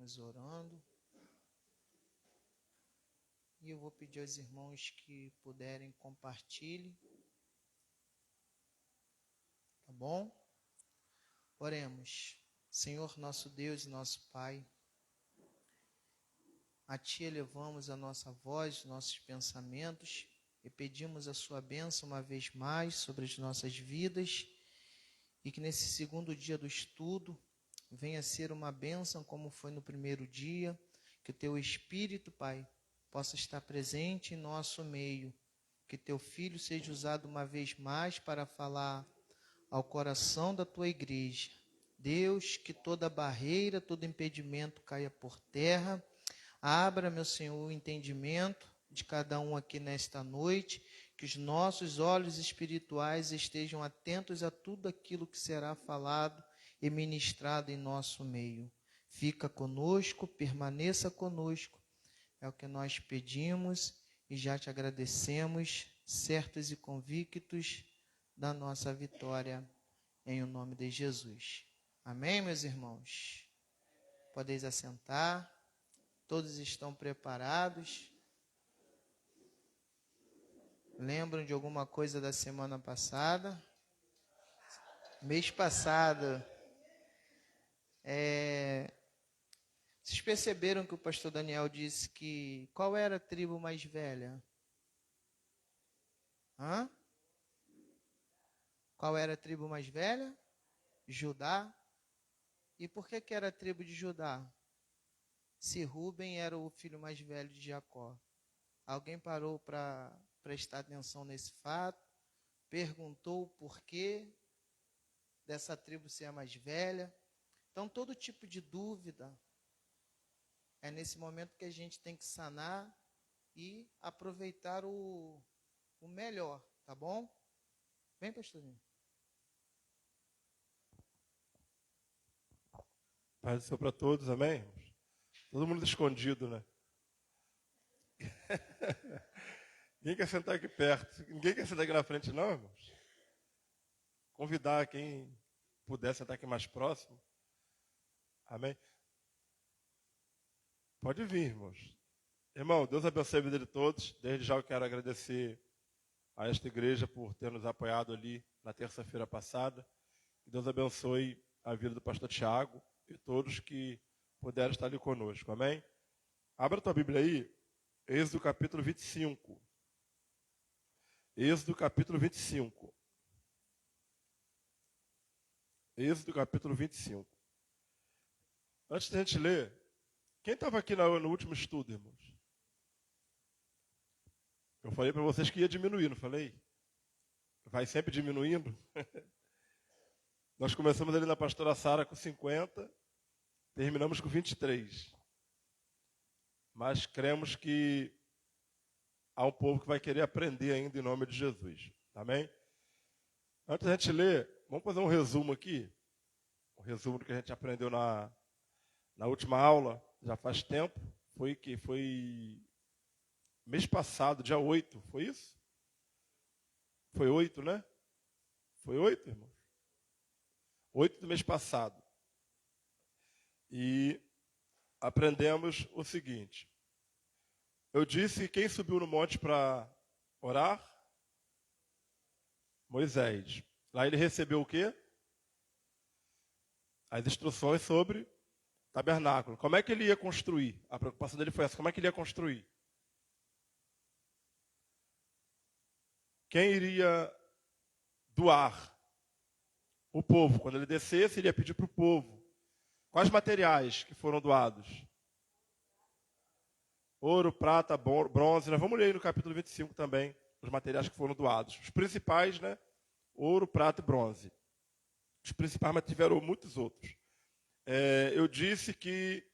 estarmos orando. E eu vou pedir aos irmãos que puderem compartilhem. Tá bom? Oremos. Senhor nosso Deus e nosso Pai, a Ti elevamos a nossa voz, nossos pensamentos e pedimos a Sua bênção uma vez mais sobre as nossas vidas e que nesse segundo dia do estudo venha ser uma bênção como foi no primeiro dia, que o Teu Espírito, Pai, possa estar presente em nosso meio, que Teu Filho seja usado uma vez mais para falar ao coração da Tua igreja. Deus, que toda barreira, todo impedimento caia por terra. Abra, meu Senhor, o entendimento de cada um aqui nesta noite, que os nossos olhos espirituais estejam atentos a tudo aquilo que será falado e ministrado em nosso meio. Fica conosco, permaneça conosco. É o que nós pedimos e já te agradecemos, certos e convictos da nossa vitória, em o nome de Jesus. Amém, meus irmãos? Podeis assentar. Todos estão preparados? Lembram de alguma coisa da semana passada? Mês passado. Vocês perceberam que o pastor Daniel disse que... Qual era a tribo mais velha? Qual era a tribo mais velha? Judá. E por que era a tribo de Judá? Se Rúben era o filho mais velho de Jacó. Alguém parou para prestar atenção nesse fato? Perguntou o porquê dessa tribo ser a mais velha? Então, todo tipo de dúvida é nesse momento que a gente tem que sanar e aproveitar o melhor, tá bom? Vem, pastorinho. Paz do Senhor para todos, amém? Todo mundo escondido, né? Ninguém quer sentar aqui perto. Ninguém quer sentar aqui na frente, não, irmãos? Convidar quem puder sentar aqui mais próximo. Amém? Pode vir, irmãos. Irmão, Deus abençoe a vida de todos. Desde já eu quero agradecer a esta igreja por ter nos apoiado ali na terça-feira passada. Que Deus abençoe a vida do pastor Tiago e todos que puderam estar ali conosco. Amém? Abra a tua Bíblia aí, Êxodo capítulo 25. Êxodo capítulo 25. Êxodo capítulo 25. Antes de a gente ler, quem estava aqui no último estudo, irmãos? Eu falei para vocês que ia diminuir, não falei? Vai sempre diminuindo. Nós começamos ali na pastora Sara com 50, terminamos com 23. Mas cremos que há um povo que vai querer aprender ainda em nome de Jesus. Amém? Antes da gente ler, vamos fazer um resumo aqui. Um resumo do que a gente aprendeu na última aula, já faz tempo. Foi mês passado, dia 8, foi isso? Foi 8, né? Foi 8, irmão? 8 do mês passado. E aprendemos o seguinte. Eu disse quem subiu no monte para orar? Moisés. Lá ele recebeu o quê? As instruções sobre tabernáculo. Como é que ele ia construir? A preocupação dele foi essa. Como é que ele ia construir? Quem iria doar? O povo. Quando ele descesse, ele ia pedir para o povo. Quais materiais que foram doados? Ouro, prata, bronze. Nós vamos ler aí no capítulo 25 também os materiais que foram doados. Os principais, né? Ouro, prata e bronze. Os principais, mas tiveram muitos outros. Eu disse que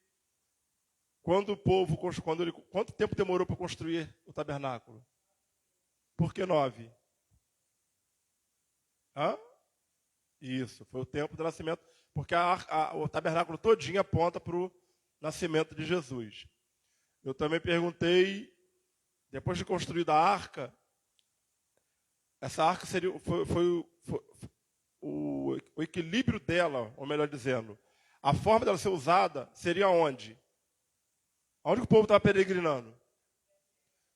quanto tempo demorou para construir o tabernáculo? Por que 9? Isso, foi o tempo do nascimento, porque o tabernáculo todinho aponta para o nascimento de Jesus. Eu também perguntei, depois de construída a arca, essa arca foi o equilíbrio dela, ou melhor dizendo, A forma dela ser usada seria onde? Onde o povo estava peregrinando?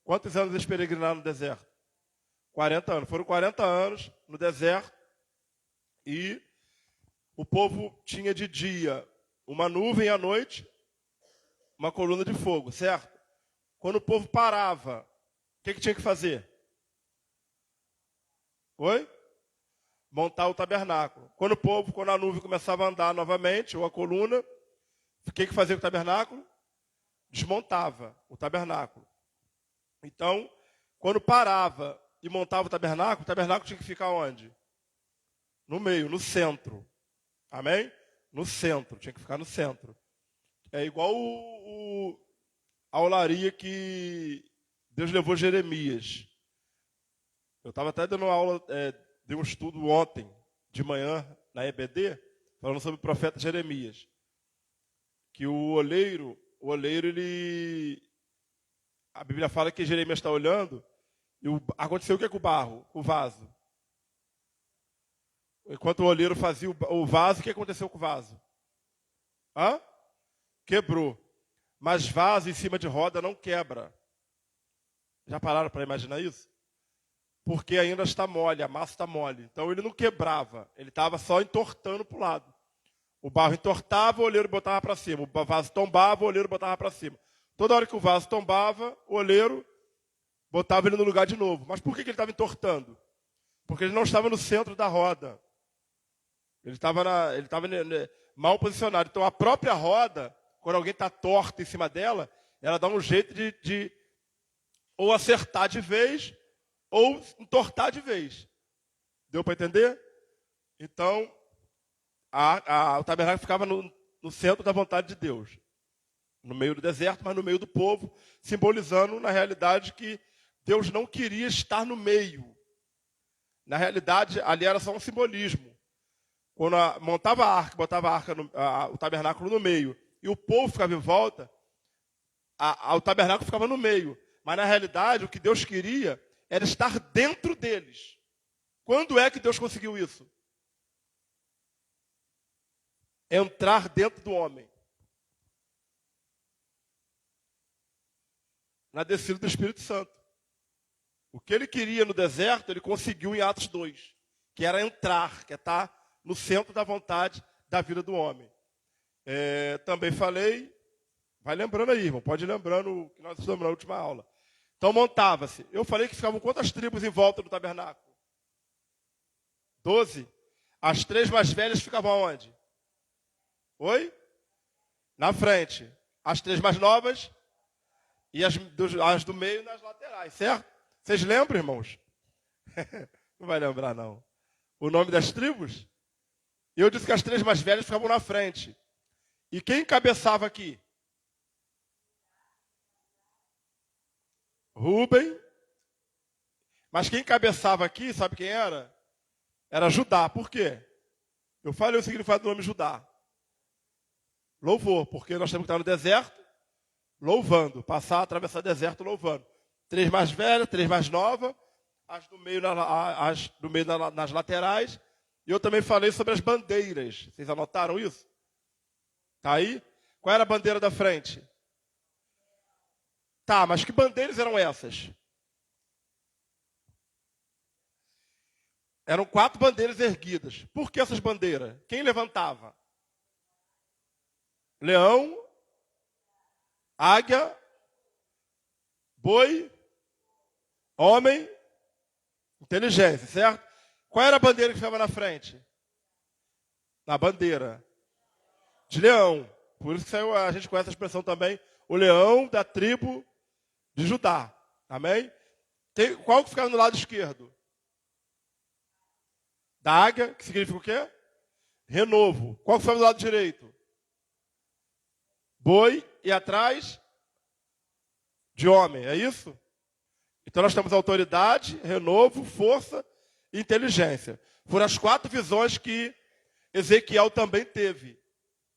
Quantos anos eles peregrinaram no deserto? 40 anos. Foram 40 anos no deserto e o povo tinha de dia uma nuvem e à noite uma coluna de fogo, certo? Quando o povo parava, o que tinha que fazer? Oi? Montar o tabernáculo. Quando a nuvem começava a andar novamente, ou a coluna, o que fazia com o tabernáculo? Desmontava o tabernáculo. Então, quando parava e montava o tabernáculo tinha que ficar onde? No meio, no centro. Amém? No centro, tinha que ficar no centro. É igual a olaria que Deus levou Jeremias. Eu estava até dando aula, de um estudo ontem, de manhã, na EBD, falando sobre o profeta Jeremias. Que o oleiro, a Bíblia fala que Jeremias está olhando, e aconteceu o que com o barro, com o vaso? Enquanto o oleiro fazia o vaso, o que aconteceu com o vaso? Quebrou. Mas vaso em cima de roda não quebra. Já pararam para imaginar isso? Porque ainda está mole, a massa está mole. Então ele não quebrava, ele estava só entortando para o lado. O barro entortava, o oleiro botava para cima. O vaso tombava, o oleiro botava para cima. Toda hora que o vaso tombava, o oleiro botava ele no lugar de novo. Mas por que ele estava entortando? Porque ele não estava no centro da roda. Ele estava mal posicionado. Então a própria roda, quando alguém está torto em cima dela, ela dá um jeito de ou acertar de vez, ou entortar de vez. Deu para entender? Então, o tabernáculo ficava no centro da vontade de Deus. No meio do deserto, mas no meio do povo, simbolizando, na realidade, que Deus não queria estar no meio. Na realidade, ali era só um simbolismo. Quando montava a arca, botava o tabernáculo no meio, e o povo ficava em volta, o tabernáculo ficava no meio. Mas, na realidade, o que Deus queria era estar dentro deles. Quando é que Deus conseguiu isso? Entrar dentro do homem. Na descida do Espírito Santo. O que ele queria no deserto, ele conseguiu em Atos 2. Que era entrar, que é estar no centro da vontade da vida do homem. Também falei, vai lembrando aí, irmão, pode ir lembrando o que nós estudamos na última aula. Então montava-se. Eu falei que ficavam quantas tribos em volta do tabernáculo? 12. As 3 mais velhas ficavam onde? Oi? Na frente. As 3 mais novas e as do meio nas laterais, certo? Vocês lembram, irmãos? Não vai lembrar, não. O nome das tribos? E eu disse que as 3 mais velhas ficavam na frente. E quem encabeçava aqui? Rúben. Mas quem encabeçava aqui, sabe quem era? Era Judá. Por quê? Eu falei o significado do nome Judá. Louvor, porque nós temos que estar no deserto, louvando. Passar, atravessar o deserto, louvando. 3 mais velhas, 3 mais novas, as do meio nas laterais. E eu também falei sobre as bandeiras. Vocês anotaram isso? Tá aí? Qual era a bandeira da frente? Tá, mas que bandeiras eram essas? Eram 4 bandeiras erguidas. Por que essas bandeiras? Quem levantava? Leão, águia, boi, homem, inteligência, certo? Qual era a bandeira que ficava na frente? Na bandeira de leão. Por isso que a gente conhece a expressão também, o leão da tribo de Judá. Amém? Qual que ficava no lado esquerdo? Da águia, que significa o quê? Renovo. Qual que ficava do lado direito? Boi e atrás de homem, é isso? Então nós temos autoridade, renovo, força e inteligência. Foram as 4 visões que Ezequiel também teve.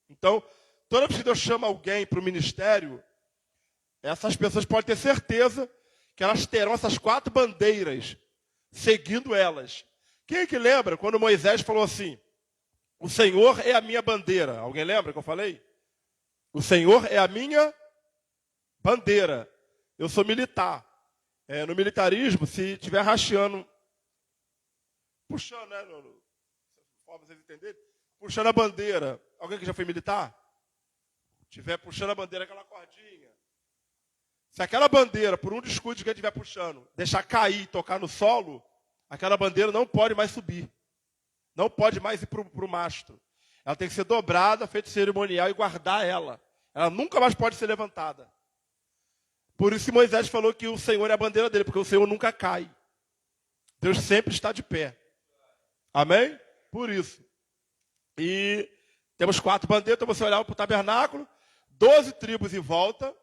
Então, toda vez que Deus chama alguém para o ministério, essas pessoas podem ter certeza que elas terão essas 4 bandeiras seguindo elas. Quem é que lembra quando Moisés falou assim? O Senhor é a minha bandeira. Alguém lembra que eu falei? O Senhor é a minha bandeira. Eu sou militar. No militarismo, se estiver rasteando, puxando, né? Para vocês entenderem, puxando a bandeira. Alguém que já foi militar? Estiver puxando a bandeira, aquela cordinha. Se aquela bandeira, por um descuido de quem estiver puxando, deixar cair e tocar no solo, aquela bandeira não pode mais subir. Não pode mais ir para o mastro. Ela tem que ser dobrada, feito cerimonial e guardar ela. Ela nunca mais pode ser levantada. Por isso que Moisés falou que o Senhor é a bandeira dele, porque o Senhor nunca cai. Deus sempre está de pé. Amém? Por isso. E temos 4 bandeiras, então você olhava para o tabernáculo, 12 tribos em volta.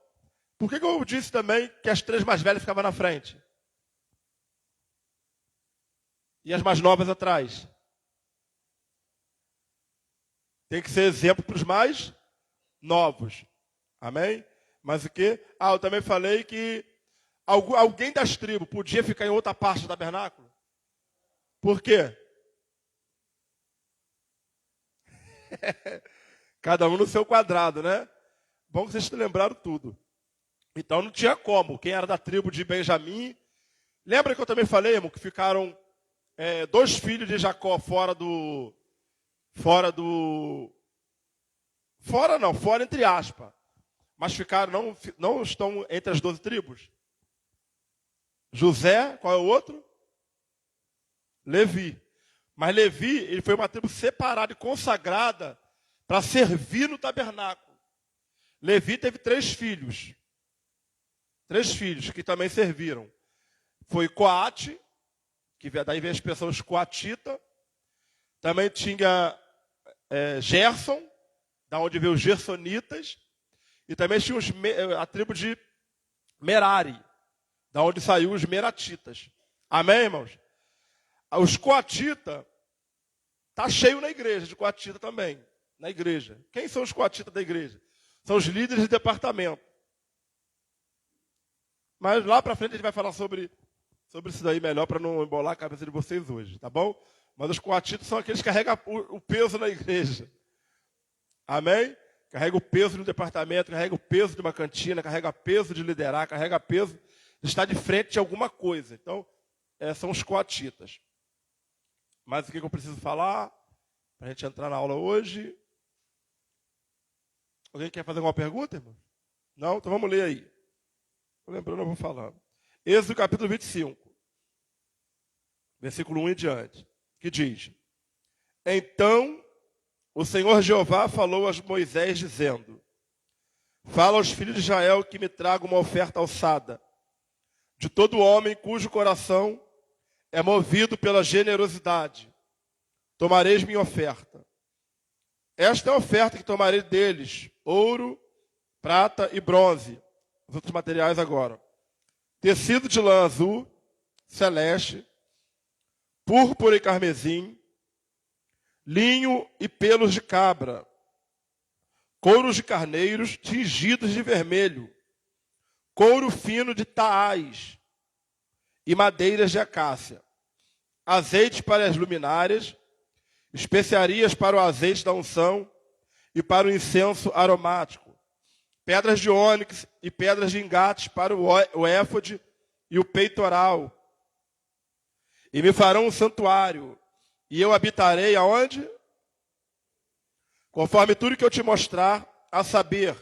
Por que eu disse também que as 3 mais velhas ficavam na frente? E as mais novas atrás? Tem que ser exemplo para os mais novos. Amém? Mas o quê? Eu também falei que alguém das tribos podia ficar em outra parte do tabernáculo. Por quê? Cada um no seu quadrado, né? Bom que vocês lembraram tudo. Então não tinha como. Quem era da tribo de Benjamim. Lembra que eu também falei, irmão, que ficaram 2 filhos de Jacó fora entre aspas. Mas ficaram, não estão entre as 12 tribos. José, qual é o outro? Levi. Mas Levi, ele foi uma tribo separada e consagrada para servir no tabernáculo. Levi teve 3 filhos. 3 filhos que também serviram. Foi Coate, que daí vem a expressão os coatita. Também tinha Gerson, da onde veio os gersonitas. E também tinha a tribo de Merari, da onde saiu os meratitas. Amém, irmãos? Os coatitas, está cheio na igreja de coatita também. Na igreja. Quem são os coatitas da igreja? São os líderes de departamento. Mas lá para frente a gente vai falar sobre isso daí melhor para não embolar a cabeça de vocês hoje, tá bom? Mas os coatitas são aqueles que carregam o peso na igreja. Amém? Carrega o peso do departamento, carrega o peso de uma cantina, carrega o peso de liderar, carrega o peso de estar de frente de alguma coisa. Então, são os coatitas. Mas o que eu preciso falar para a gente entrar na aula hoje? Alguém quer fazer alguma pergunta, irmão? Não? Então vamos ler aí. Estou lembrando, eu vou falando. Êxodo capítulo 25, versículo 1 em diante, que diz: Então o Senhor Jeová falou a Moisés, dizendo: Fala aos filhos de Israel que me tragam uma oferta alçada, de todo homem cujo coração é movido pela generosidade. Tomareis minha oferta. Esta é a oferta que tomarei deles: ouro, prata e bronze. Os outros materiais agora: tecido de lã azul, celeste, púrpura e carmesim, linho e pelos de cabra, couros de carneiros tingidos de vermelho, couro fino de taás e madeiras de acácia, azeite para as luminárias, especiarias para o azeite da unção e para o incenso aromático, pedras de ônix e pedras de engates para o éfode e o peitoral. E me farão um santuário, e eu habitarei aonde? Conforme tudo que eu te mostrar, a saber,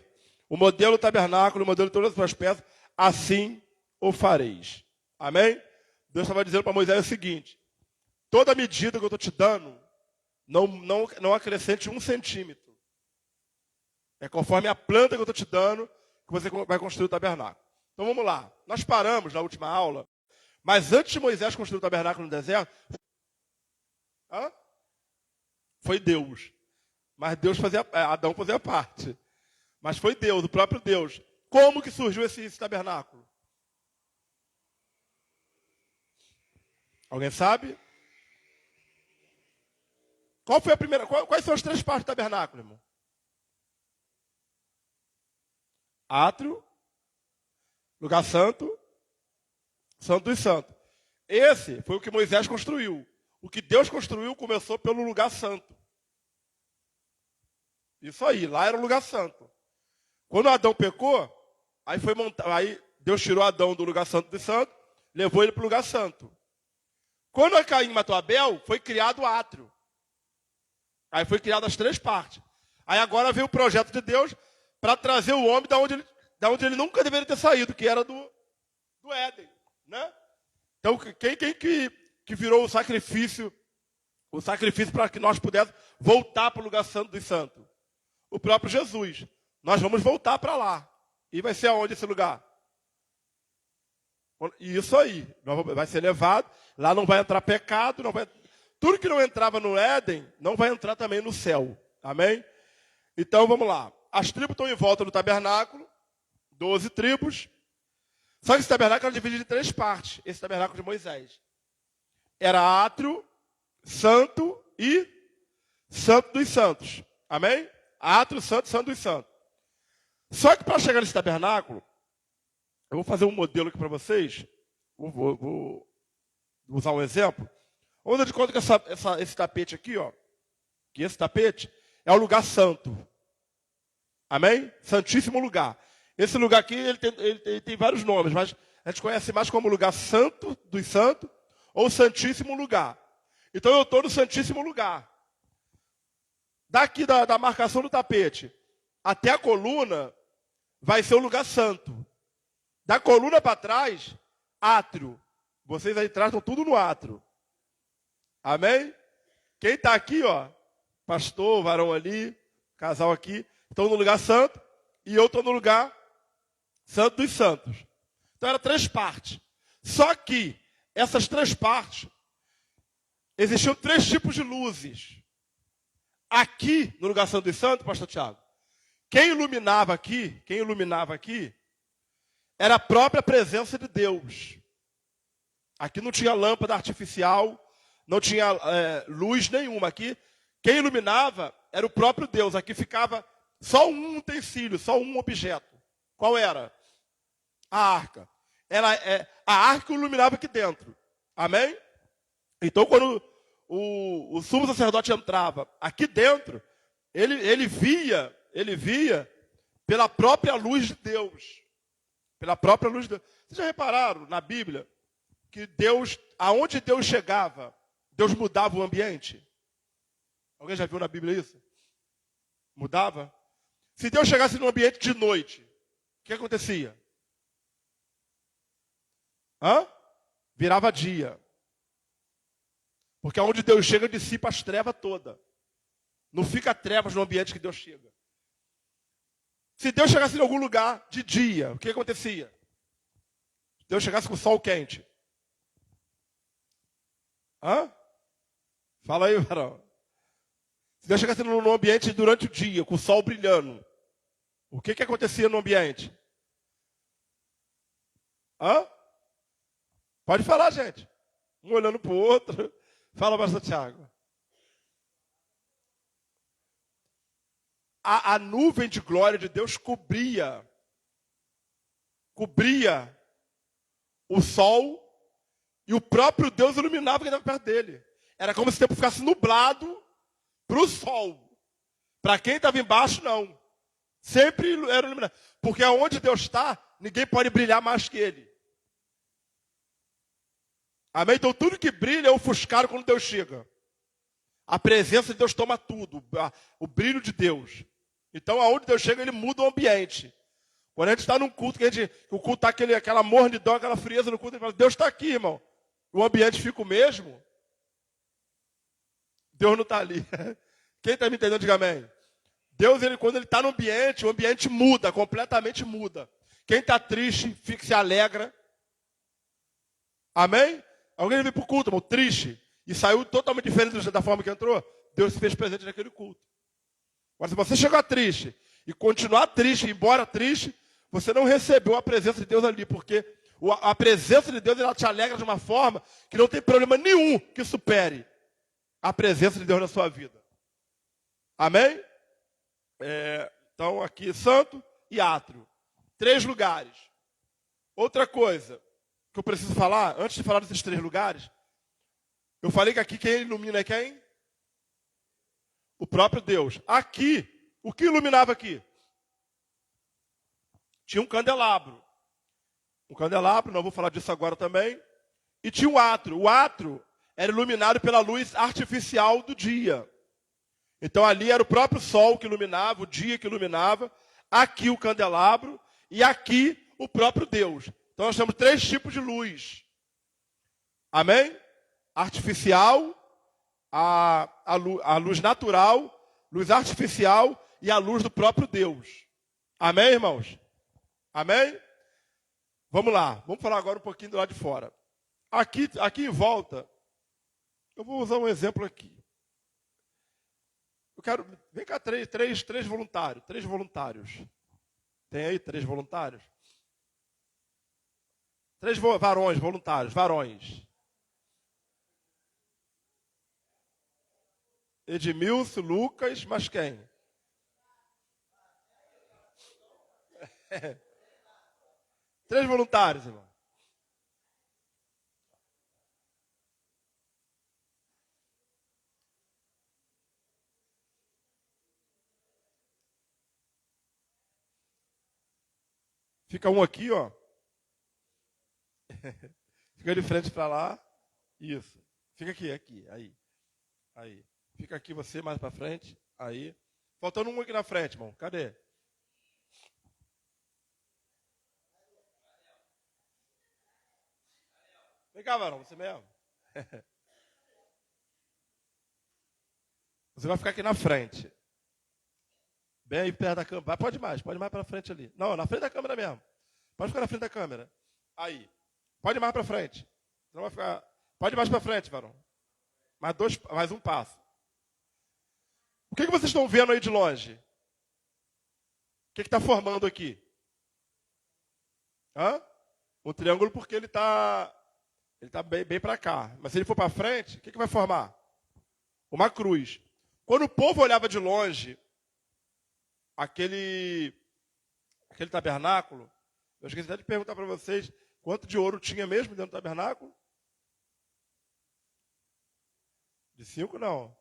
o modelo do tabernáculo, o modelo de todas as suas peças, assim o fareis. Amém? Deus estava dizendo para Moisés o seguinte: toda medida que eu estou te dando, não acrescente 1 centímetro. É conforme a planta que eu estou te dando, que você vai construir o tabernáculo. Então vamos lá. Nós paramos na última aula, mas antes de Moisés construir o tabernáculo no deserto, foi Deus. Mas Adão fazia parte. Mas foi Deus, o próprio Deus. Como que surgiu esse tabernáculo? Alguém sabe? Quais são as 3 partes do tabernáculo, irmão? Átrio, lugar santo, santo dos santos. Esse foi o que Moisés construiu. O que Deus construiu começou pelo lugar santo. Isso aí, lá era o lugar santo. Quando Adão pecou, aí Deus tirou Adão do lugar santo dos santos, levou ele para o lugar santo. Quando Caim matou Abel, foi criado o átrio. Aí foi criado as 3 partes. Aí agora veio o projeto de Deus para trazer o homem da onde ele nunca deveria ter saído, que era do Éden, né? Então, quem que virou o sacrifício para que nós pudéssemos voltar para o lugar santo dos santos? O próprio Jesus. Nós vamos voltar para lá. E vai ser aonde esse lugar? Isso aí. Vai ser levado. Lá não vai entrar pecado. Tudo que não entrava no Éden, não vai entrar também no céu. Amém? Então, vamos lá. As tribos estão em volta do tabernáculo. 12 tribos. Só que esse tabernáculo era dividido em 3 partes. Esse tabernáculo de Moisés. Era átrio, santo e santo dos santos. Amém? Átrio, santo, santo dos santos. Só que para chegar nesse tabernáculo, eu vou fazer um modelo aqui para vocês. Vou usar um exemplo. Vamos dar de conta que esse tapete aqui, ó, que esse tapete é o lugar santo. Amém? Santíssimo lugar. Esse lugar aqui, ele tem vários nomes, mas a gente conhece mais como lugar santo dos santos ou santíssimo lugar. Então eu estou no santíssimo lugar. Daqui da marcação do tapete até a coluna vai ser o lugar santo. Da coluna para trás, átrio. Vocês aí atrás estão tudo no átrio. Amém? Quem está aqui, ó, pastor, varão ali, casal aqui, estão no lugar santo e eu estou no lugar santo dos santos. Então eram 3 partes. Só que essas 3 partes, existiam 3 tipos de luzes. Aqui, no lugar santo dos santos, pastor Tiago, quem iluminava aqui, era a própria presença de Deus. Aqui não tinha lâmpada artificial, não tinha luz nenhuma. Aqui, quem iluminava era o próprio Deus. Aqui ficava só um utensílio, só um objeto. Qual era? A arca. A arca iluminava aqui dentro. Amém? Então, quando o sumo sacerdote entrava aqui dentro, ele via pela própria luz de Deus. Pela própria luz de Deus. Vocês já repararam na Bíblia que Deus, aonde Deus chegava, Deus mudava o ambiente? Alguém já viu na Bíblia isso? Mudava? Se Deus chegasse num ambiente de noite, o que acontecia? Virava dia. Porque aonde Deus chega, dissipa as trevas todas. Não fica trevas no ambiente que Deus chega. Se Deus chegasse em algum lugar de dia, o que acontecia? Se Deus chegasse com o sol quente. Fala aí, varão. Se Deus chegasse num ambiente durante o dia, com o sol brilhando, o que acontecia no ambiente? Pode falar, gente. Um olhando para o outro. Fala, pastor Tiago. A nuvem de glória de Deus cobria o sol e o próprio Deus iluminava quem estava perto dele. Era como se o tempo ficasse nublado para o sol. Para quem estava embaixo, não. Sempre era iluminado. Porque aonde Deus está, ninguém pode brilhar mais que ele. Amém? Então tudo que brilha é ofuscado quando Deus chega. A presença de Deus toma tudo. O brilho de Deus. Então aonde Deus chega, ele muda o ambiente. Quando a gente está num culto, que o culto está aquela mornidão, aquela frieza no culto, ele fala, Deus está aqui, irmão. O ambiente fica o mesmo. Deus não está ali. Quem está me entendendo, diga amém. Deus, quando ele está no ambiente, o ambiente muda, completamente muda. Quem está triste, se alegra. Amém? Alguém veio para o culto, irmão, triste, e saiu totalmente diferente da forma que entrou, Deus se fez presente naquele culto. Agora, se você chegar triste e continuar triste, embora triste, você não recebeu a presença de Deus ali, porque a presença de Deus ela te alegra de uma forma que não tem problema nenhum que supere a presença de Deus na sua vida. Amém? Então, aqui, santo e átrio. 3 lugares. Outra coisa que eu preciso falar, antes de falar desses 3 lugares, eu falei que aqui quem ilumina é quem? O próprio Deus. Aqui O que iluminava aqui? Tinha um candelabro. Um candelabro, não vou falar disso agora também. E tinha um átrio. O átrio era iluminado pela luz artificial do dia. Então ali era o próprio sol que iluminava, o dia que iluminava. Aqui o candelabro e aqui o próprio Deus. Então nós temos 3 tipos de luz. Amém? Artificial, a luz natural, luz artificial e a luz do próprio Deus. Amém, irmãos? Amém? Vamos lá, vamos falar agora um pouquinho do lado de fora. Aqui em volta, eu vou usar um exemplo aqui. Vem cá, três voluntários. 3 voluntários. Tem aí 3 voluntários? 3 varões, voluntários, varões. Edmilson, Lucas, mas quem? É. 3 voluntários, irmão. Fica um aqui, ó. Fica de frente para lá. Isso. Fica aqui, aí. Fica aqui você mais para frente, aí. Faltando um aqui na frente, irmão. Cadê? Vem cá, varão, você mesmo. Você vai ficar aqui na frente. Bem aí perto da câmera. Pode mais para frente ali. Não, na frente da câmera mesmo. Pode ficar na frente da câmera. Aí. Pode ir mais para frente. Não vai ficar. Pode ir mais para frente, varão. Mais um passo. O que vocês estão vendo aí de longe? O que está formando aqui? Hã? Um triângulo porque ele está bem para cá. Mas se ele for para frente, o que vai formar? Uma cruz. Quando o povo olhava de longe aquele tabernáculo, eu esqueci até de perguntar para vocês quanto de ouro tinha mesmo dentro do tabernáculo? De 5 não.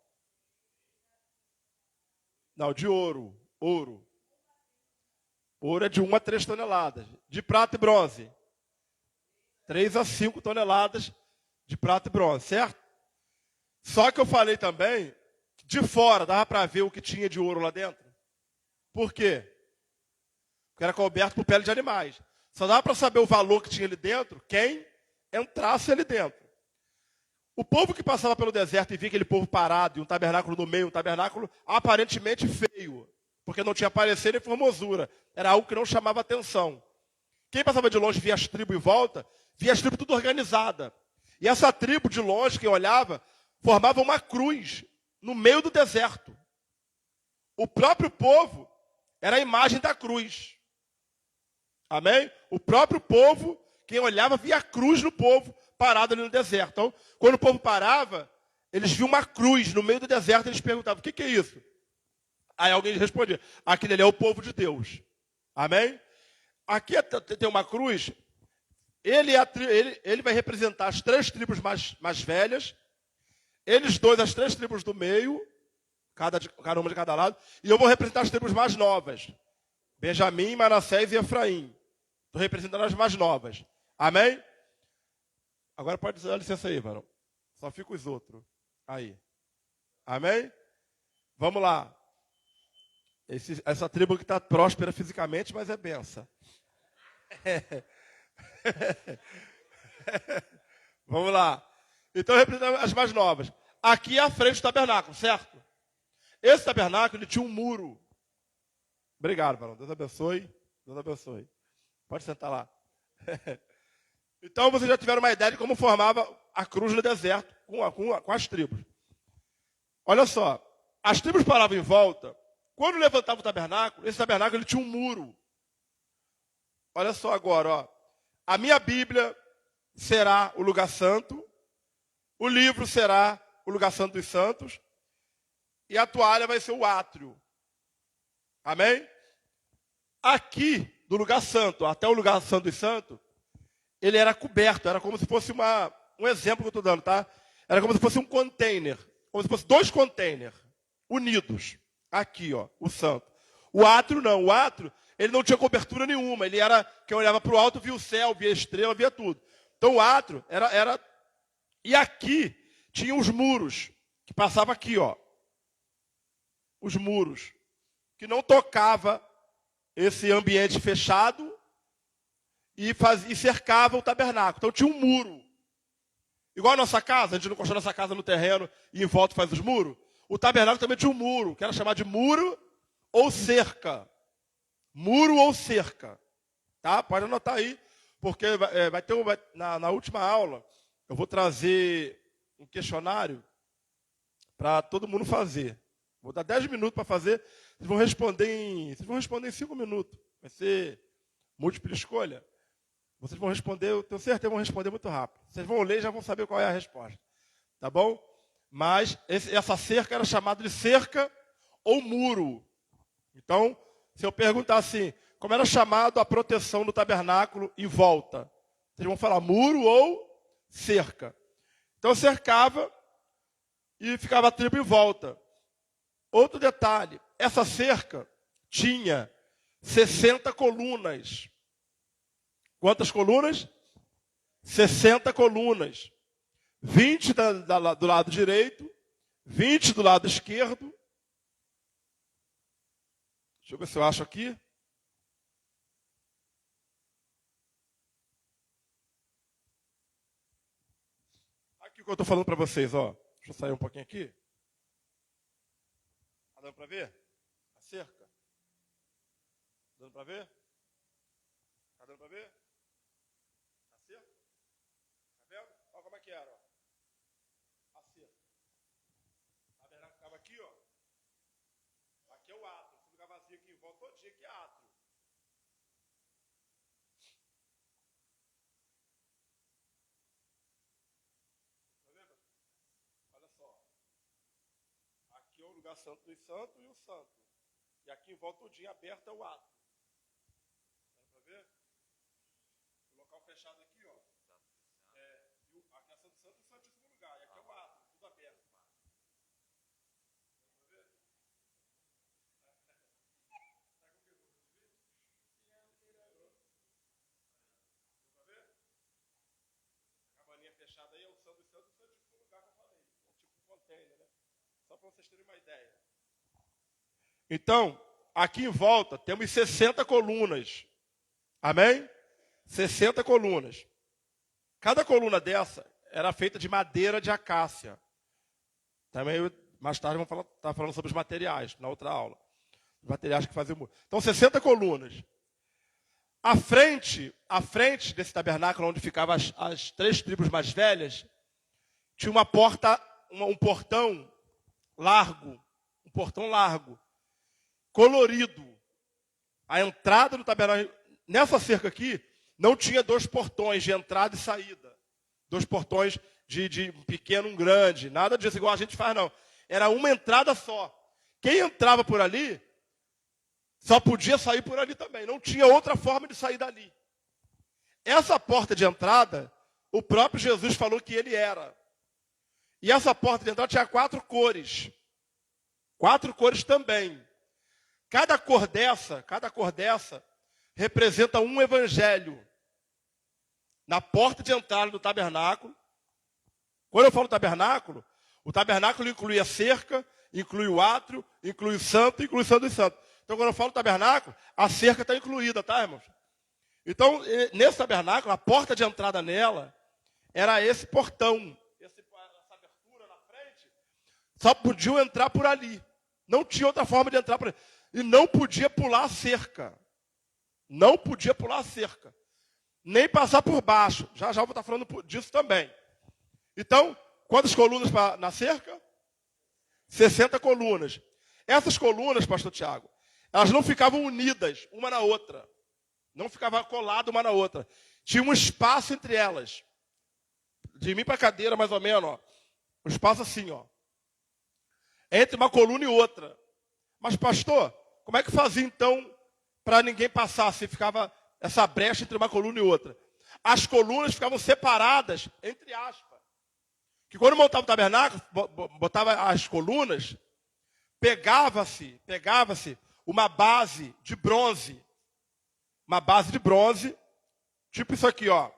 Não, de ouro. Ouro é de 1 a 3 toneladas. De prata e bronze. 3 a 5 toneladas de prata e bronze, certo? Só que eu falei também, de fora dava para ver o que tinha de ouro lá dentro. Por quê? Porque era coberto por pele de animais. Só dava para saber o valor que tinha ali dentro quem entrasse ali dentro. O povo que passava pelo deserto e via aquele povo parado e um tabernáculo no meio, um tabernáculo aparentemente feio, porque não tinha parecer nem formosura. Era algo que não chamava atenção. Quem passava de longe via as tribos em volta, via as tribos tudo organizada. E essa tribo de longe, quem olhava, formava uma cruz no meio do deserto. O próprio povo era a imagem da cruz. Amém? O próprio povo, quem olhava, via a cruz no povo parado ali no deserto. Então, quando o povo parava, eles viam uma cruz no meio do deserto e eles perguntavam, o que é isso? Aí alguém respondia, aquele ali é o povo de Deus. Amém? Aqui tem uma cruz, ele vai representar as 3 tribos mais velhas, eles dois, as 3 tribos do meio, cada uma de cada lado, e eu vou representar as tribos mais novas, Benjamim, Manassés e Efraim. Estou representando as mais novas. Amém? Agora pode dar licença aí, varão. Só fica os outros. Aí. Amém? Vamos lá. Essa tribo que está próspera fisicamente, mas é benção. Vamos lá. Então, representando as mais novas. Aqui é a frente do tabernáculo, certo? Esse tabernáculo, ele tinha um muro. Obrigado, varão. Deus abençoe. Deus abençoe. Pode sentar lá. Então, vocês já tiveram uma ideia de como formava a cruz no deserto com as tribos. Olha só. As tribos paravam em volta. Quando levantava o tabernáculo, esse tabernáculo ele tinha um muro. Olha só agora, ó. A minha Bíblia será o lugar santo. O livro será o lugar santo dos santos. E a toalha vai ser o átrio. Amém? Aqui, do lugar santo até o lugar santo dos santos, ele era coberto. Era como se fosse um exemplo que eu estou dando, tá? Era como se fosse um container. Como se fosse 2 containers unidos. Aqui, ó, o santo. O átrio não. O átrio, ele não tinha cobertura nenhuma. Ele era, quem olhava para o alto via o céu, via a estrela, via tudo. Então o átrio era... E aqui tinha os muros, que passava aqui, ó. Os muros, que não tocava esse ambiente fechado e cercava o tabernáculo. Então tinha um muro. Igual a nossa casa, a gente não constrói nossa casa no terreno e em volta faz os muros. O tabernáculo também tinha um muro, que era chamado de muro ou cerca. Muro ou cerca. Tá? Pode anotar aí, porque vai ter na última aula, eu vou trazer um questionário para todo mundo fazer. Vou dar 10 minutos para fazer. Vocês vão responder em 5 minutos. Vai ser múltipla escolha. Vocês vão responder, eu tenho certeza, vão responder muito rápido. Vocês vão ler e já vão saber qual é a resposta. Tá bom? Mas essa cerca era chamada de cerca ou muro. Então, se eu perguntar assim, como era chamado a proteção do tabernáculo em volta? Vocês vão falar muro ou cerca. Então, cercava e ficava a tribo em volta. Outro detalhe, essa cerca tinha 60 colunas. Quantas colunas? 60 colunas. 20 do lado direito, 20 do lado esquerdo. Deixa eu ver se eu acho aqui. Aqui o que eu estou falando para vocês, ó. Deixa eu sair um pouquinho aqui. Está dando para ver? A cerca? Está dando para ver? Está dando para ver? A cerca? Está vendo? Olha como é que era, ó. A cerca. A tabernáculo ficava aqui, ó. Aqui é o átrio. Se ficar vazio aqui em volta, todo dia aqui é átrio. Está vendo? Olha só. Aqui é o lugar santo dos santos e o santo. E aqui em volta todinho aberto é o átrio. Dá para ver? O local fechado aqui, ó. E aqui é a Santo Santo e o Santíssimo Lugar. E aqui é o átrio, tudo aberto. Dá para ver? Dá para ver? A cabaninha fechada aí é o Santo dos Santos e o Santíssimo Lugar que eu falei. É tipo um container, né? Só para vocês terem uma ideia. Então, aqui em volta temos 60 colunas. Amém? 60 colunas. Cada coluna dessa era feita de madeira de acácia. Também mais tarde vamos estar falando sobre os materiais, na outra aula. Os materiais que faziam o muro. Então, 60 colunas. À frente desse tabernáculo, onde ficavam as 3 tribos mais velhas, tinha uma porta, um portão largo. Um portão largo. Colorido. A entrada do tabernáculo, nessa cerca aqui, não tinha 2 portões de entrada e saída. 2 portões de um pequeno, um grande. Nada disso, igual a gente faz, não. Era uma entrada só. Quem entrava por ali, só podia sair por ali também. Não tinha outra forma de sair dali. Essa porta de entrada, o próprio Jesus falou que ele era. E essa porta de entrada tinha 4 cores. 4 cores também. Cada cor dessa representa um evangelho. Na porta de entrada do tabernáculo. Quando eu falo tabernáculo, o tabernáculo inclui a cerca, inclui o átrio, inclui o santo, inclui o santo dos santos. Então, quando eu falo tabernáculo, a cerca está incluída, tá, irmãos? Então, nesse tabernáculo, a porta de entrada nela era esse portão. Essa abertura na frente, só podiam entrar por ali. Não tinha outra forma de entrar por ali. E não podia pular a cerca. Não podia pular a cerca. Nem passar por baixo. Já vou estar falando disso também. Então, quantas colunas na cerca? 60 colunas. Essas colunas, pastor Tiago, elas não ficavam unidas uma na outra. Não ficava colada uma na outra. Tinha um espaço entre elas. De mim para a cadeira, mais ou menos, ó. Um espaço assim, ó. Entre uma coluna e outra. Mas, pastor, como é que fazia então para ninguém passar se ficava essa brecha entre uma coluna e outra? As colunas ficavam separadas, entre aspas. Que quando montava o tabernáculo, botava as colunas, pegava-se uma base de bronze. Uma base de bronze, tipo isso aqui, ó.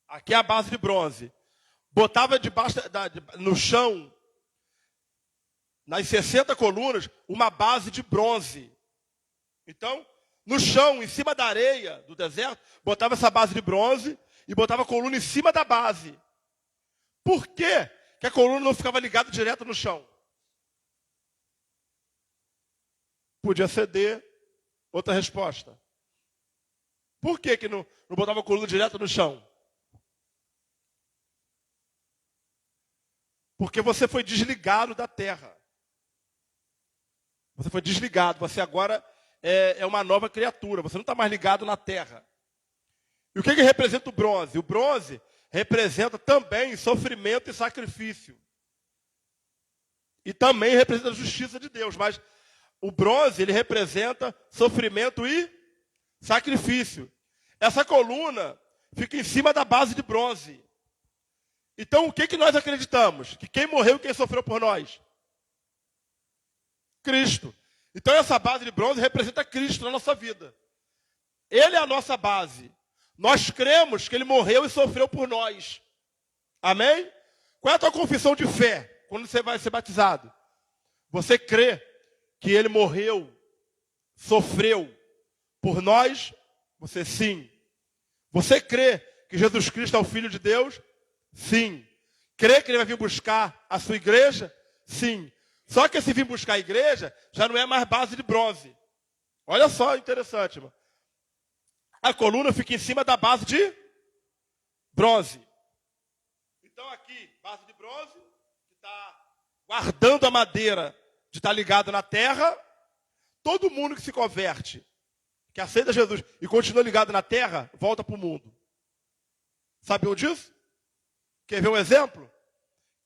Aqui é a base de bronze. Botava debaixo no chão, nas 60 colunas, uma base de bronze. Então, no chão, em cima da areia do deserto, botava essa base de bronze e botava a coluna em cima da base. Por quê que a coluna não ficava ligada direto no chão? Podia ceder. Outra resposta. Por que não botava a coluna direto no chão? Porque você foi desligado da terra. Você foi desligado. Você agora é uma nova criatura. Você não está mais ligado na terra. E o que representa o bronze? O bronze representa também sofrimento e sacrifício. E também representa a justiça de Deus. Mas o bronze, ele representa sofrimento e sacrifício. Essa coluna fica em cima da base de bronze. Então, o que nós acreditamos? Que quem morreu e quem sofreu por nós? Cristo. Então, essa base de bronze representa Cristo na nossa vida. Ele é a nossa base. Nós cremos que ele morreu e sofreu por nós. Amém? Qual é a tua confissão de fé quando você vai ser batizado? Você crê que ele morreu, sofreu por nós? Você sim. Você crê que Jesus Cristo é o Filho de Deus? Sim. Crê que ele vai vir buscar a sua igreja? Sim. Só que esse vir buscar a igreja já não é mais base de bronze. Olha só, interessante, irmão. A coluna fica em cima da base de bronze. Então aqui, base de bronze, que está guardando a madeira de estar ligado na terra. Todo mundo que se converte, que aceita Jesus e continua ligado na terra, volta para o mundo. Sabiam disso? Quer ver um exemplo?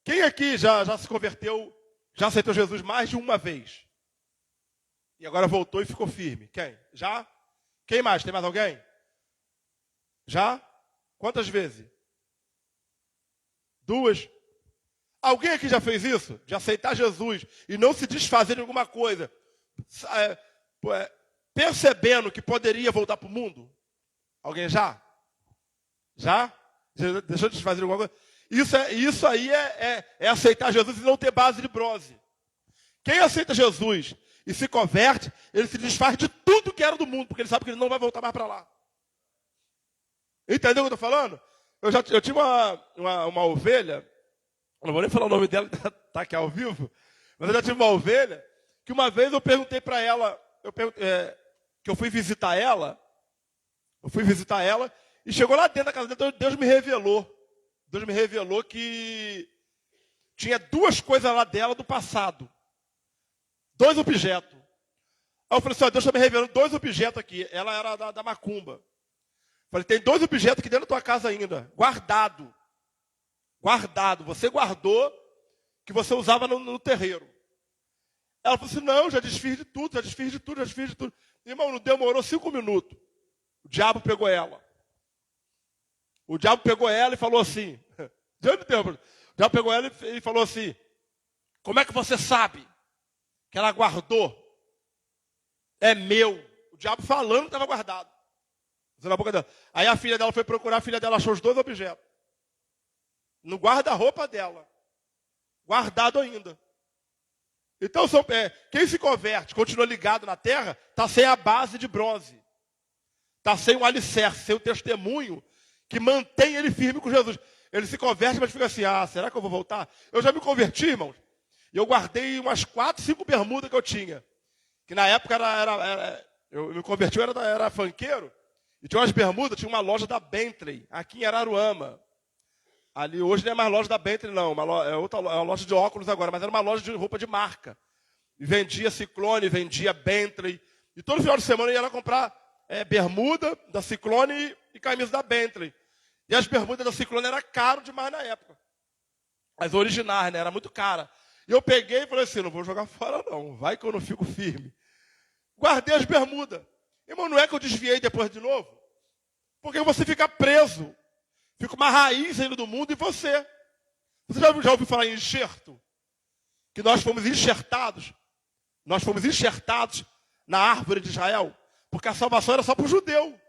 Quem aqui já se converteu, já aceitou Jesus mais de uma vez? E agora voltou e ficou firme. Quem? Já? Quem mais? Tem mais alguém? Já? Quantas vezes? 2. Alguém aqui já fez isso? De aceitar Jesus e não se desfazer de alguma coisa, percebendo que poderia voltar para o mundo? Alguém já? Já? Deixou de desfazer de alguma coisa? Isso aí é aceitar Jesus e não ter base de bronze. Quem aceita Jesus e se converte, ele se desfaz de tudo que era do mundo, porque ele sabe que ele não vai voltar mais para lá. Entendeu o que eu estou falando? Eu tinha uma ovelha, não vou nem falar o nome dela, está aqui ao vivo, mas eu já tive uma ovelha, que uma vez eu perguntei para ela, que eu fui visitar ela, e chegou lá dentro da casa dela, Deus me revelou que tinha 2 coisas lá dela do passado. 2 objetos. Aí eu falei assim, Deus está me revelando 2 objetos aqui. Ela era da macumba. Falei, tem 2 objetos aqui dentro da tua casa ainda. Guardado. Você guardou, que você usava no terreiro. Ela falou assim, não, já desfiz de tudo. Irmão, não demorou 5 minutos. O diabo pegou ela. E falou assim, o diabo pegou ela e falou assim, como é que você sabe que ela guardou? É meu. O diabo falando que estava guardado. Na boca dela. Aí a filha dela foi procurar, a filha dela achou os 2 objetos. No guarda-roupa dela. Guardado ainda. Então, quem se converte, continua ligado na terra, está sem a base de bronze. Está sem o alicerce, sem o testemunho que mantém ele firme com Jesus. Ele se converte, mas fica assim, será que eu vou voltar? Eu já me converti, irmãos. E eu guardei umas 4, 5 bermudas que eu tinha. Que na época eu me converti, eu era funkeiro. E tinha umas bermudas, tinha uma loja da Bentley, aqui em Araruama. Ali hoje não é mais loja da Bentley, não. É uma loja de óculos agora, mas era uma loja de roupa de marca. E vendia Ciclone, vendia Bentley. E todo final de semana eu ia lá comprar bermuda da Ciclone e camisa da Bentley. E as bermudas da Ciclone eram caro demais na época. As originais, né? Era muito cara. E eu peguei e falei assim, não vou jogar fora não. Vai que eu não fico firme. Guardei as bermudas. Irmão, não é que eu desviei depois de novo? Porque você fica preso. Fica uma raiz ainda do mundo e você. Você já ouviu falar em enxerto? Que nós fomos enxertados nós fomos enxertados na árvore de Israel, porque a salvação era só para o judeu.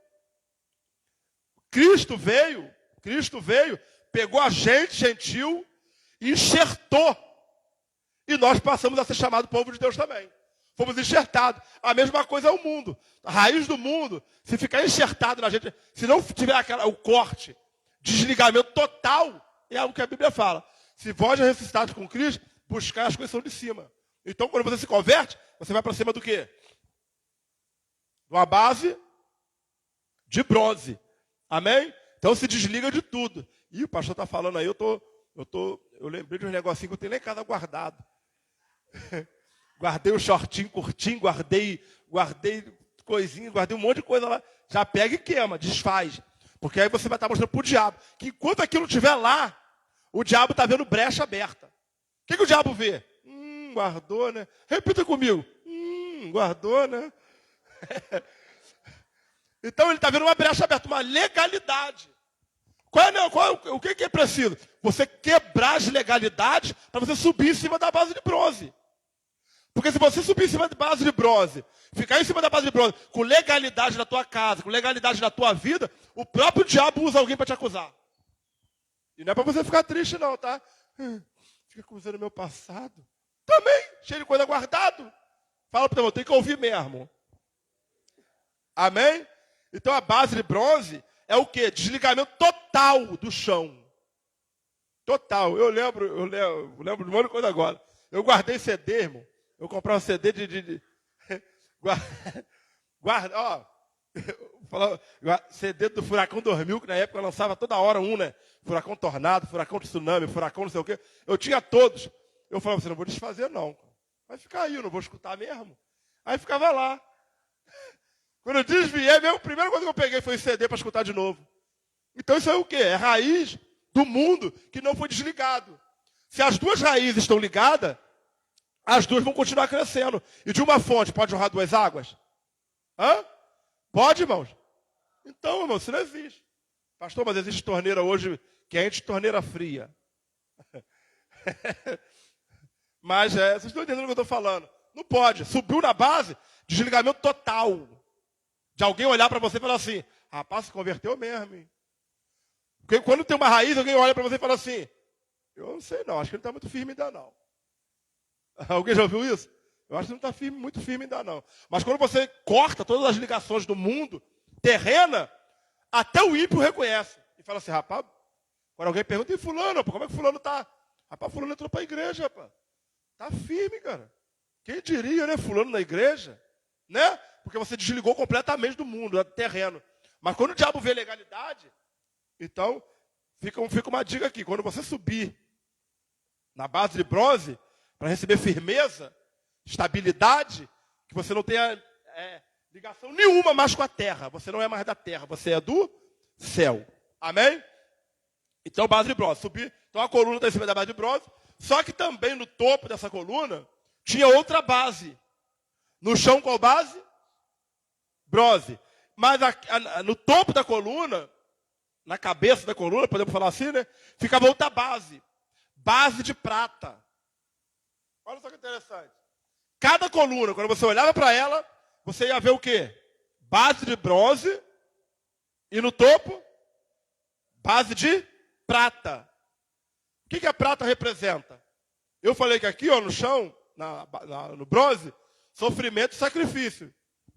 Cristo veio, pegou a gente, gentil, e enxertou. E nós passamos a ser chamados povo de Deus também. Fomos enxertados. A mesma coisa é o mundo. A raiz do mundo, se ficar enxertado na gente, se não tiver o corte, desligamento total, é o que a Bíblia fala. Se vós já ressuscitados com Cristo, buscar as coisas que são de cima. Então, quando você se converte, você vai para cima do quê? De uma base de bronze. Amém? Então se desliga de tudo. E o pastor está falando aí, eu lembrei de um negocinho que eu tenho lá em casa guardado. Guardei o shortinho curtinho, guardei coisinha, guardei um monte de coisa lá. Já pega e queima, desfaz. Porque aí você vai estar mostrando para o diabo que enquanto aquilo estiver lá, o diabo está vendo brecha aberta. O que o diabo vê? Guardou, né? Repita comigo. Guardou, né? Então ele está vendo uma brecha aberta, uma legalidade. O que é preciso? Você quebrar as legalidades para você subir em cima da base de bronze. Porque se você subir em cima da base de bronze, ficar em cima da base de bronze, com legalidade na tua casa, com legalidade na tua vida, o próprio diabo usa alguém para te acusar. E não é para você ficar triste não, tá? Fica acusando o meu passado. Também, cheio de coisa guardado. Fala para o irmão, tem que ouvir mesmo. Amém? Então a base de bronze é o quê? Desligamento total do chão. Total. Eu lembro de um monte de coisa agora. Eu guardei CD, irmão. Eu comprava um CD CD do Furacão 2000, que na época eu lançava toda hora um, né? Furacão Tornado, Furacão Tsunami, Furacão não sei o quê. Eu tinha todos. Eu falava, você não vou desfazer não. Vai ficar aí, eu não vou escutar mesmo. Aí ficava lá. Quando eu desviei, a primeira coisa que eu peguei foi o CD para escutar de novo. Então isso é o quê? É raiz do mundo que não foi desligado. Se as duas raízes estão ligadas, as duas vão continuar crescendo. E de uma fonte pode jorrar duas águas? Pode, irmãos? Então, irmão, isso não existe. Pastor, mas existe torneira hoje quente e torneira fria. Mas vocês estão entendendo o que eu estou falando. Não pode. Subiu na base, desligamento total. De alguém olhar para você e falar assim, rapaz, se converteu mesmo, hein? Porque quando tem uma raiz, alguém olha para você e fala assim, eu não sei não, acho que ele não está muito firme ainda não. Alguém já ouviu isso? Eu acho que não está muito firme ainda não. Mas quando você corta todas as ligações do mundo, terrena, até o ímpio reconhece. E fala assim, rapaz, quando alguém pergunta, e fulano, como é que fulano está? Rapaz, fulano entrou para a igreja, rapaz. Está firme, cara. Quem diria, né, fulano na igreja? Né? Porque você desligou completamente do mundo, do terreno. Mas quando o diabo vê legalidade, então, fica uma dica aqui. Quando você subir na base de bronze, para receber firmeza, estabilidade, que você não tenha ligação nenhuma mais com a terra. Você não é mais da terra, você é do céu. Amém? Então, base de bronze. Subir. Então, a coluna está em cima da base de bronze. Só que também no topo dessa coluna, tinha outra base. No chão, qual base? Bronze. Mas no topo da coluna, na cabeça da coluna, podemos falar assim, né? Ficava outra base. Base de prata. Olha só que interessante. Cada coluna, quando você olhava para ela, você ia ver o quê? Base de bronze. E no topo, base de prata. O que a prata representa? Eu falei que aqui, ó, no chão, no bronze, sofrimento e sacrifício.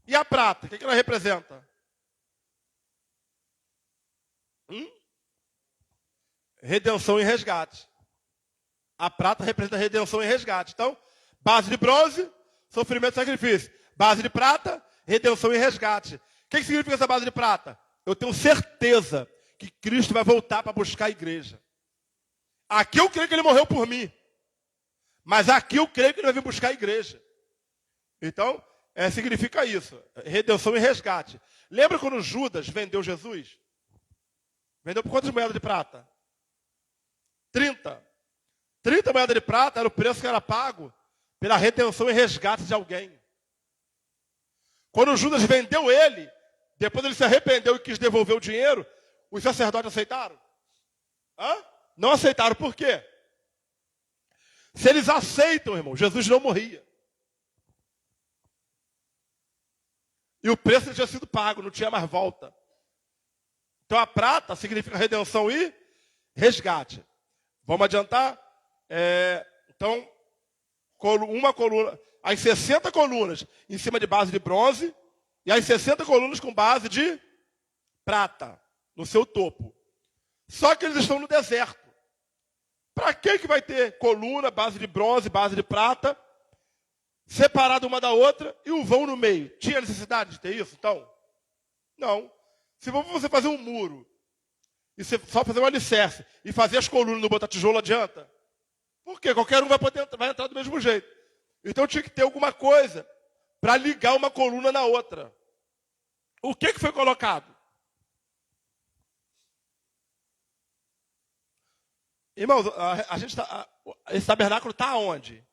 E a prata, o que ela representa? Redenção e resgate. A prata representa redenção e resgate. Então, base de bronze, sofrimento e sacrifício. Base de prata, redenção e resgate. O que significa essa base de prata? Eu tenho certeza que Cristo vai voltar para buscar a igreja. Aqui eu creio que ele morreu por mim. Mas aqui eu creio que ele vai vir buscar a igreja. Então, significa isso. Redenção e resgate. Lembra quando Judas vendeu Jesus? Vendeu por quantas moedas de prata? 30. 30 moedas de prata era o preço que era pago pela redenção e resgate de alguém. Quando Judas vendeu ele, depois ele se arrependeu e quis devolver o dinheiro, os sacerdotes aceitaram? Não aceitaram. Por quê? Se eles aceitam, irmão, Jesus não morria. E o preço já tinha sido pago, não tinha mais volta. Então a prata significa redenção e resgate. Vamos adiantar? Então, uma coluna, as 60 colunas em cima de base de bronze e as 60 colunas com base de prata no seu topo. Só que eles estão no deserto. Para que vai ter coluna, base de bronze, base de prata, separada uma da outra e o vão no meio? Tinha necessidade de ter isso, então? Não. Se você fazer um muro, e você só fazer um alicerce, e fazer as colunas e não botar tijolo, adianta? Por quê? Qualquer um vai entrar do mesmo jeito. Então tinha que ter alguma coisa para ligar uma coluna na outra. O que foi colocado? Irmãos, esse tabernáculo está aonde?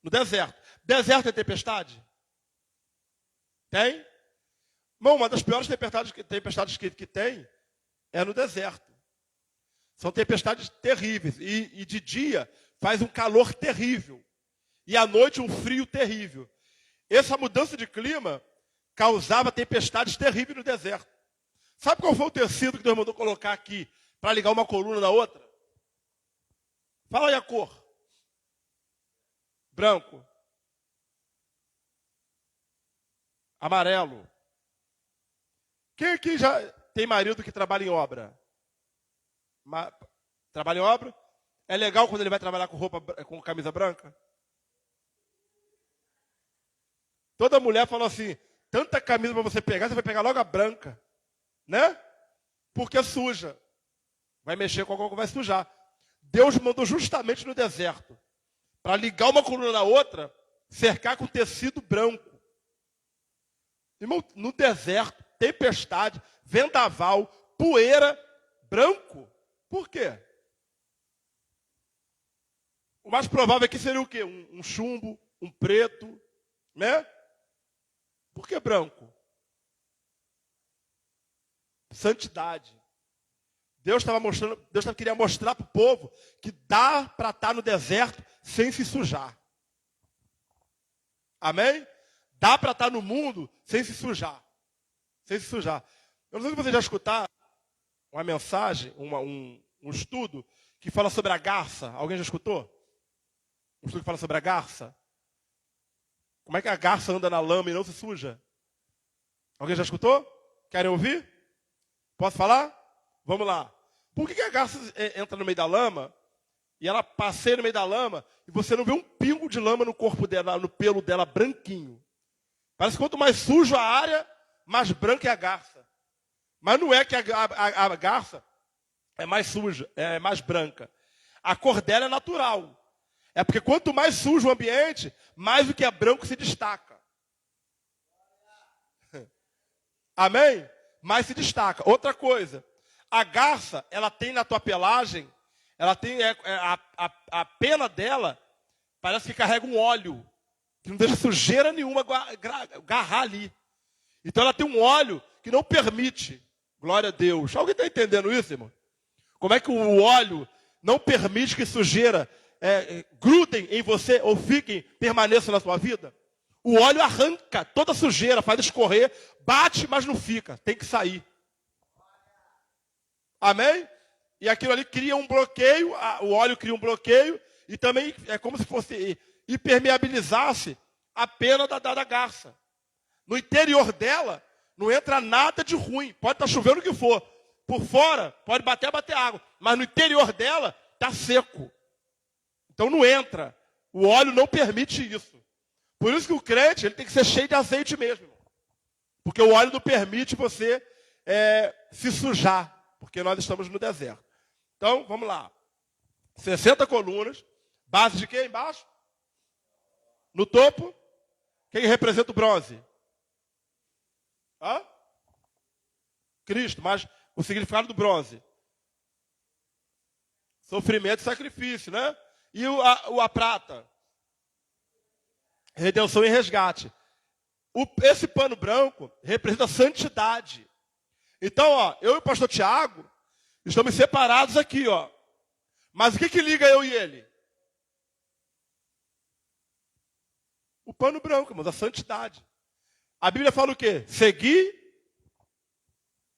No deserto. Deserto é tempestade? Tem? Irmão, uma das piores tempestades que tem é no deserto. São tempestades terríveis. E de dia faz um calor terrível. E à noite um frio terrível. Essa mudança de clima causava tempestades terríveis no deserto. Sabe qual foi o tecido que Deus mandou colocar aqui para ligar uma coluna na outra? Fala aí a cor. Branco. Amarelo. Quem aqui já tem marido que trabalha em obra? Trabalha em obra? É legal quando ele vai trabalhar com camisa branca? Toda mulher falou assim, tanta camisa para você pegar, você vai pegar logo a branca. Né? Porque é suja. Vai mexer com alguma coisa, vai sujar. Deus mandou justamente no deserto, para ligar uma coluna na outra, cercar com tecido branco. Irmão, no deserto, tempestade, vendaval, poeira, branco. Por quê? O mais provável aqui seria o quê? Um chumbo, um preto, né? Por que branco? Santidade. Deus queria mostrar para o povo que dá para estar no deserto sem se sujar. Amém? Dá para estar no mundo sem se sujar. Sem se sujar. Eu não sei se você já escutaram uma mensagem, um estudo que fala sobre a garça. Alguém já escutou? Um estudo que fala sobre a garça. Como é que a garça anda na lama e não se suja? Alguém já escutou? Querem ouvir? Posso falar? Vamos lá. Por que a garça entra no meio da lama e ela passeia no meio da lama e você não vê um pingo de lama no corpo dela, no pelo dela, branquinho? Parece que quanto mais sujo a área, mais branca é a garça. Mas não é que a garça é mais suja, é mais branca. A cor dela é natural. É porque quanto mais sujo o ambiente, mais o que é branco se destaca. Amém? Mais se destaca. Outra coisa, a garça, ela tem na tua pelagem, ela tem a pena dela, parece que carrega um óleo, que não deixa sujeira nenhuma agarrar ali. Então ela tem um óleo que não permite, glória a Deus. Alguém está entendendo isso, irmão? Como é que o óleo não permite que sujeira grudem em você ou permaneçam na sua vida? O óleo arranca toda a sujeira, faz escorrer, bate, mas não fica, tem que sair. Amém? E aquilo ali cria um bloqueio, o óleo cria um bloqueio, e também é como se fosse impermeabilizasse a pena da garça. No interior dela, não entra nada de ruim, pode estar chovendo o que for. Por fora, pode bater água, mas no interior dela, está seco. Então não entra. O óleo não permite isso. Por isso que o crente ele tem que ser cheio de azeite mesmo. Porque o óleo não permite você se sujar. Porque nós estamos no deserto. Então, vamos lá. 60 colunas. Base de quê embaixo? No topo. Quem representa o bronze? Cristo. Mas o significado do bronze? Sofrimento e sacrifício, né? E a prata? Redenção e resgate. Esse pano branco representa a santidade. Então, eu e o pastor Tiago estamos separados aqui, ó. Mas o que liga eu e ele? O pano branco, irmãos, a santidade. A Bíblia fala o quê? Seguir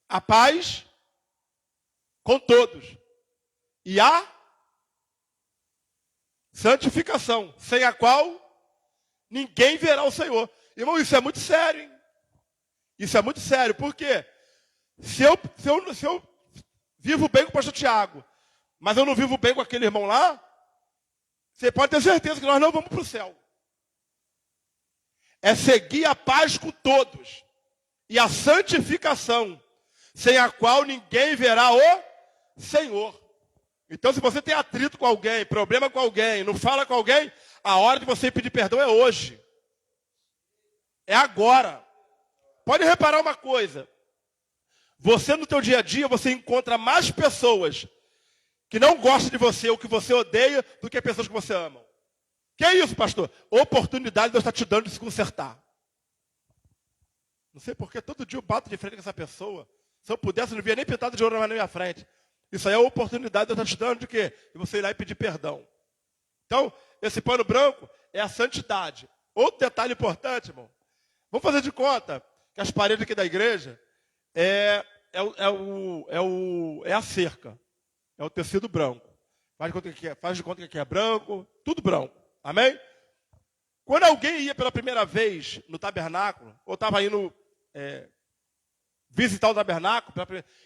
a paz com todos. E a santificação, sem a qual ninguém verá o Senhor. Irmão, isso é muito sério, hein? Isso é muito sério. Por quê? Se eu vivo bem com o pastor Tiago, mas eu não vivo bem com aquele irmão lá, você pode ter certeza que nós não vamos para o céu. É seguir a paz com todos. E a santificação, sem a qual ninguém verá o Senhor. Então, se você tem atrito com alguém, problema com alguém, não fala com alguém, a hora de você pedir perdão é hoje. É agora. Pode reparar uma coisa. Você, no teu dia a dia, você encontra mais pessoas que não gostam de você ou que você odeia do que pessoas que você ama. Que é isso, pastor? Oportunidade Deus está te dando de se consertar. Não sei porque todo dia eu bato de frente com essa pessoa. Se eu pudesse, eu não via nem pintado de ouro mais na minha frente. Isso aí é a oportunidade Deus está te dando de quê? De você ir lá e pedir perdão. Então, esse pano branco é a santidade. Outro detalhe importante, irmão. Vamos fazer de conta que as paredes aqui da igreja é a cerca. É o tecido branco. Faz de conta que aqui é branco, tudo branco. Amém? Quando alguém ia pela primeira vez no tabernáculo, ou estava indo visitar o tabernáculo,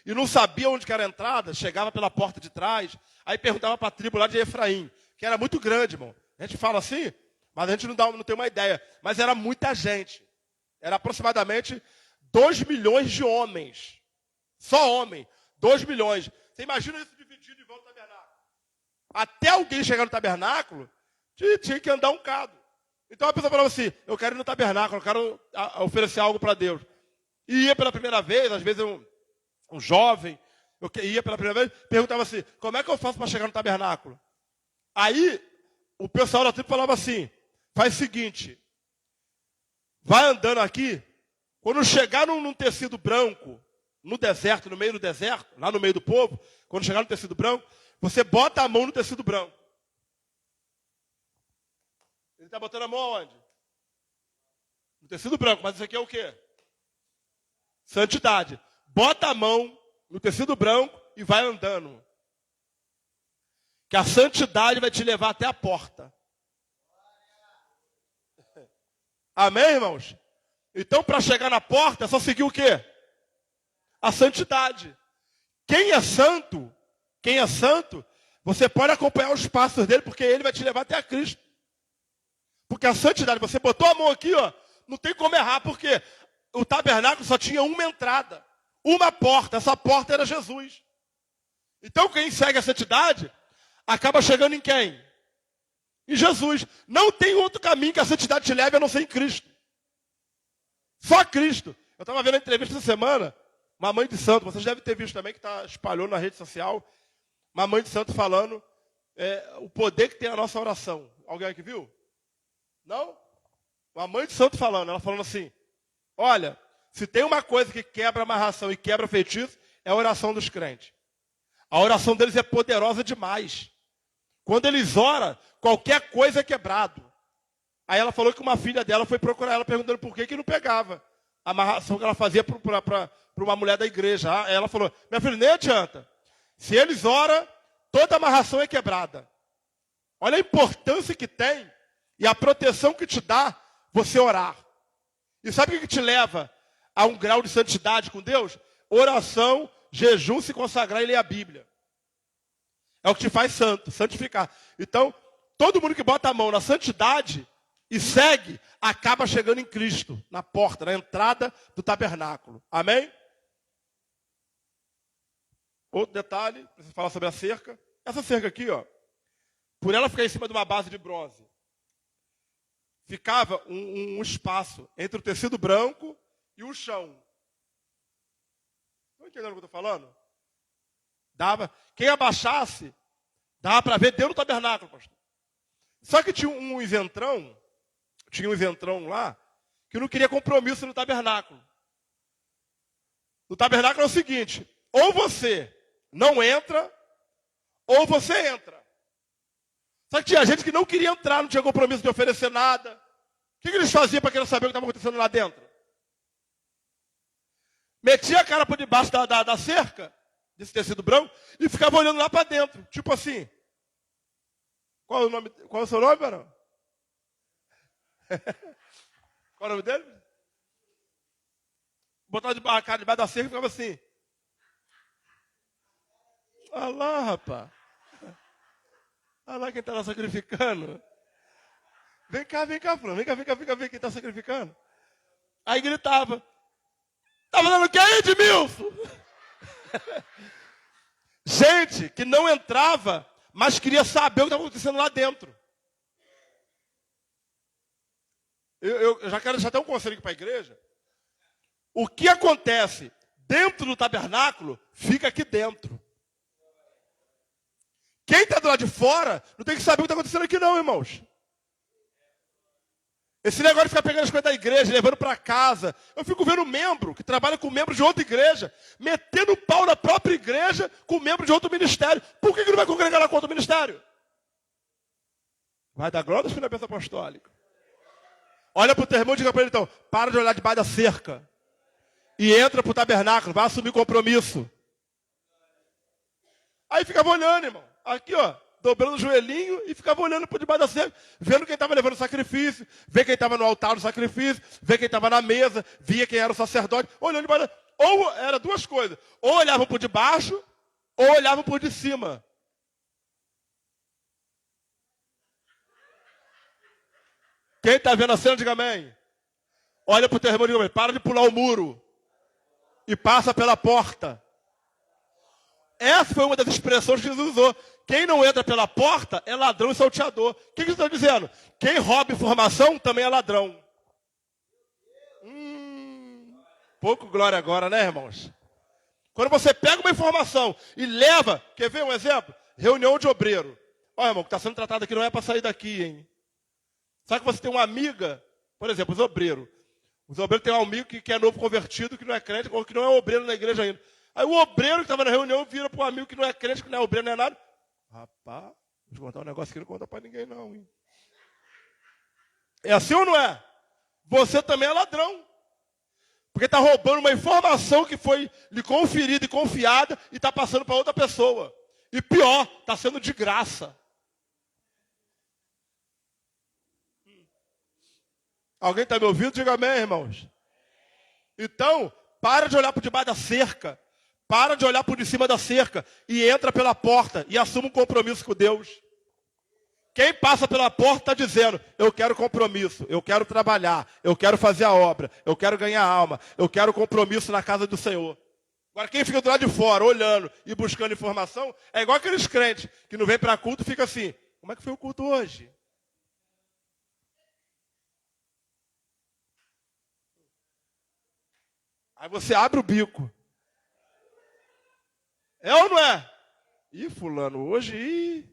e não sabia onde que era a entrada, chegava pela porta de trás, aí perguntava para a tribo lá de Efraim, que era muito grande, irmão. A gente fala assim, mas a gente não tem uma ideia. Mas era muita gente. Era aproximadamente 2 milhões de homens. Só homem. 2 milhões. Você imagina isso dividido em volta do tabernáculo. Até alguém chegar no tabernáculo, tinha que andar um bocado. Então a pessoa falava assim, eu quero ir no tabernáculo, eu quero oferecer algo para Deus. E ia pela primeira vez, às vezes um jovem, ia pela primeira vez, perguntava assim, como é que eu faço para chegar no tabernáculo? Aí, o pessoal da tribo falava assim, faz o seguinte, vai andando aqui, quando chegar num tecido branco, no deserto, no meio do deserto, lá no meio do povo, quando chegar no tecido branco, você bota a mão no tecido branco. Ele está botando a mão aonde? No tecido branco, mas isso aqui é o quê? Santidade. Bota a mão no tecido branco e vai andando. Que a santidade vai te levar até a porta. Amém, irmãos? Então, para chegar na porta, é só seguir o quê? A santidade. Quem é santo, você pode acompanhar os passos dele, porque ele vai te levar até a Cristo. Porque a santidade, você botou a mão aqui, ó, não tem como errar, porque o tabernáculo só tinha uma entrada, uma porta, essa porta era Jesus. Então, quem segue a santidade, acaba chegando em quem? Em Jesus. Não tem outro caminho que a santidade te leve a não ser em Cristo. Só Cristo. Eu estava vendo a entrevista essa semana, uma mãe de santo, vocês devem ter visto também, que espalhou na rede social, uma mãe de santo falando o poder que tem a nossa oração. Alguém aqui viu? Não? Uma mãe de santo falando, ela falando assim, olha, se tem uma coisa que quebra a amarração e quebra feitiço, é a oração dos crentes. A oração deles é poderosa demais. Quando eles oram, qualquer coisa é quebrado. Aí ela falou que uma filha dela foi procurar ela perguntando por que não pegava a amarração que ela fazia para uma mulher da igreja. Aí ela falou, minha filha, nem adianta. Se eles oram, toda amarração é quebrada. Olha a importância que tem e a proteção que te dá você orar. E sabe o que te leva a um grau de santidade com Deus? Oração, jejum, se consagrar e ler a Bíblia. É o que te faz santo, santificar. Então, todo mundo que bota a mão na santidade e segue, acaba chegando em Cristo, na porta, na entrada do tabernáculo. Amém? Outro detalhe, preciso falar sobre a cerca. Essa cerca aqui, ó, por ela ficar em cima de uma base de bronze, ficava um espaço entre o tecido branco e o chão. Estão entendendo o que eu estou falando? Quem abaixasse, dava para ver dentro do tabernáculo, pastor. Só que tinha um isentrão lá, que não queria compromisso no tabernáculo. No tabernáculo é o seguinte, ou você não entra, ou você entra. Só que tinha gente que não queria entrar, não tinha compromisso de oferecer nada. O que eles faziam para querer saber o que estava acontecendo lá dentro? metia a cara por debaixo da cerca, desse tecido branco, e ficava olhando lá para dentro. Tipo assim. Qual é o seu nome, Barão? Qual é o nome dele? Botava a cara debaixo da cerca e ficava assim. Olha lá, rapaz. Olha lá quem está lá sacrificando. Vem cá, fulano. Vem cá, quem está sacrificando. Aí gritava. Tá fazendo o que aí, Edmilson? Gente que não entrava, mas queria saber o que estava acontecendo lá dentro. Eu já quero deixar até um conselho aqui para a igreja. O que acontece dentro do tabernáculo, fica aqui dentro. Quem está do lado de fora, não tem que saber o que está acontecendo aqui não, irmãos. Esse negócio de ficar pegando as coisas da igreja, levando para casa. Eu fico vendo membro que trabalha com membro de outra igreja, metendo pau na própria igreja com membro de outro ministério. Por que não vai congregar lá com outro ministério? Vai dar glória aos filhos da bênção apostólica. Olha para o teu irmão e diga para ele então, para de olhar debaixo da cerca. E entra para o tabernáculo, vai assumir compromisso. Aí ficava olhando, irmão. Aqui, ó, dobrando o joelhinho e ficava olhando por debaixo da cerca, vendo quem estava levando o sacrifício, ver quem estava no altar do sacrifício, ver quem estava na mesa, via quem era o sacerdote, olhando debaixo da... Ou era duas coisas, ou olhavam por debaixo, ou olhavam por de cima. Quem está vendo a cena, diga amém. Olha para o teu irmão e diga amém. Para de pular o muro e passa pela porta. Essa foi uma das expressões que Jesus usou. Quem não entra pela porta é ladrão e salteador. O que Jesus está dizendo? Quem rouba informação também é ladrão. Pouco glória agora, né, irmãos? Quando você pega uma informação e leva, quer ver um exemplo? Reunião de obreiro. Olha, irmão, o que está sendo tratado aqui não é para sair daqui, hein? Sabe que você tem uma amiga, por exemplo, os obreiros. Os obreiros têm um amigo que é novo convertido, que não é crente, ou que não é obreiro na igreja ainda. Aí o obreiro que estava na reunião vira para um amigo que não é crente, que não é obreiro, não é nada. Rapaz, vou te contar um negócio que não conta para ninguém não, hein? É assim ou não é? Você também é ladrão. Porque está roubando uma informação que foi lhe conferida e confiada e está passando para outra pessoa. E pior, está sendo de graça. Alguém está me ouvindo? Diga amém, irmãos. Então, para de olhar por debaixo da cerca. Para de olhar por de cima da cerca. E entra pela porta e assume um compromisso com Deus. Quem passa pela porta está dizendo, eu quero compromisso, eu quero trabalhar, eu quero fazer a obra, eu quero ganhar alma, eu quero compromisso na casa do Senhor. Agora quem fica do lado de fora, olhando e buscando informação, é igual aqueles crentes que não vem para culto e fica assim, como é que foi o culto hoje? Aí você abre o bico. É ou não é? Ih, fulano, hoje...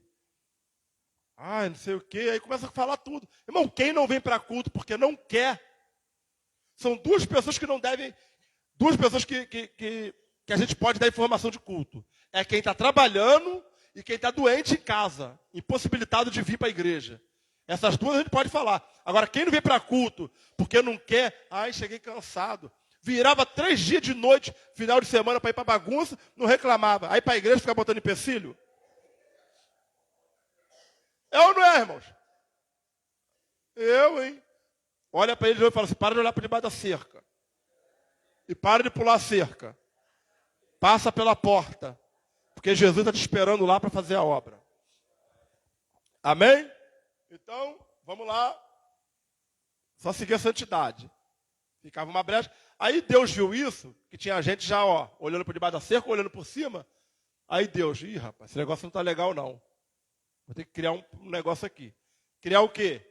não sei o quê. Aí começa a falar tudo. Irmão, quem não vem para culto porque não quer? São duas pessoas que não devem... Duas pessoas que a gente pode dar informação de culto. É quem está trabalhando e quem está doente em casa. Impossibilitado de vir para a igreja. Essas duas a gente pode falar. Agora, quem não vem para culto porque não quer... cheguei cansado. Virava 3 dias de noite, final de semana, para ir para bagunça, não reclamava. Aí para a igreja ficar botando empecilho. É ou não é, irmãos? Eu, hein? Olha para ele e fala assim, para de olhar para debaixo da cerca. E para de pular a cerca. Passa pela porta. Porque Jesus está te esperando lá para fazer a obra. Amém? Então, vamos lá. Só seguir a santidade. Ficava uma brecha. Aí Deus viu isso, que tinha gente já, olhando por debaixo da cerca, olhando por cima. Aí Deus, rapaz, esse negócio não está legal não. Vou ter que criar um negócio aqui. Criar o quê?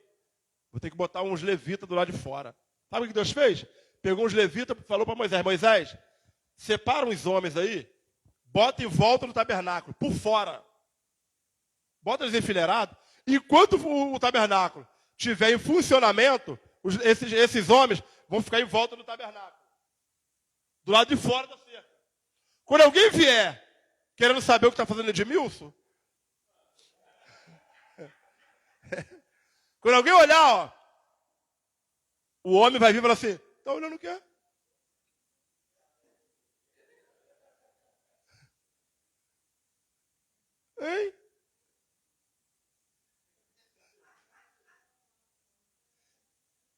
Vou ter que botar uns levitas do lado de fora. Sabe o que Deus fez? Pegou uns levitas e falou para Moisés, Moisés, separa uns homens aí, bota em volta do tabernáculo, por fora. Bota eles enfileirados. Enquanto o tabernáculo estiver em funcionamento, esses homens vão ficar em volta do tabernáculo. Do lado de fora da cerca. Quando alguém vier querendo saber o que está fazendo Edmilson, quando alguém olhar, o homem vai vir e falar assim, está olhando o quê? Hein?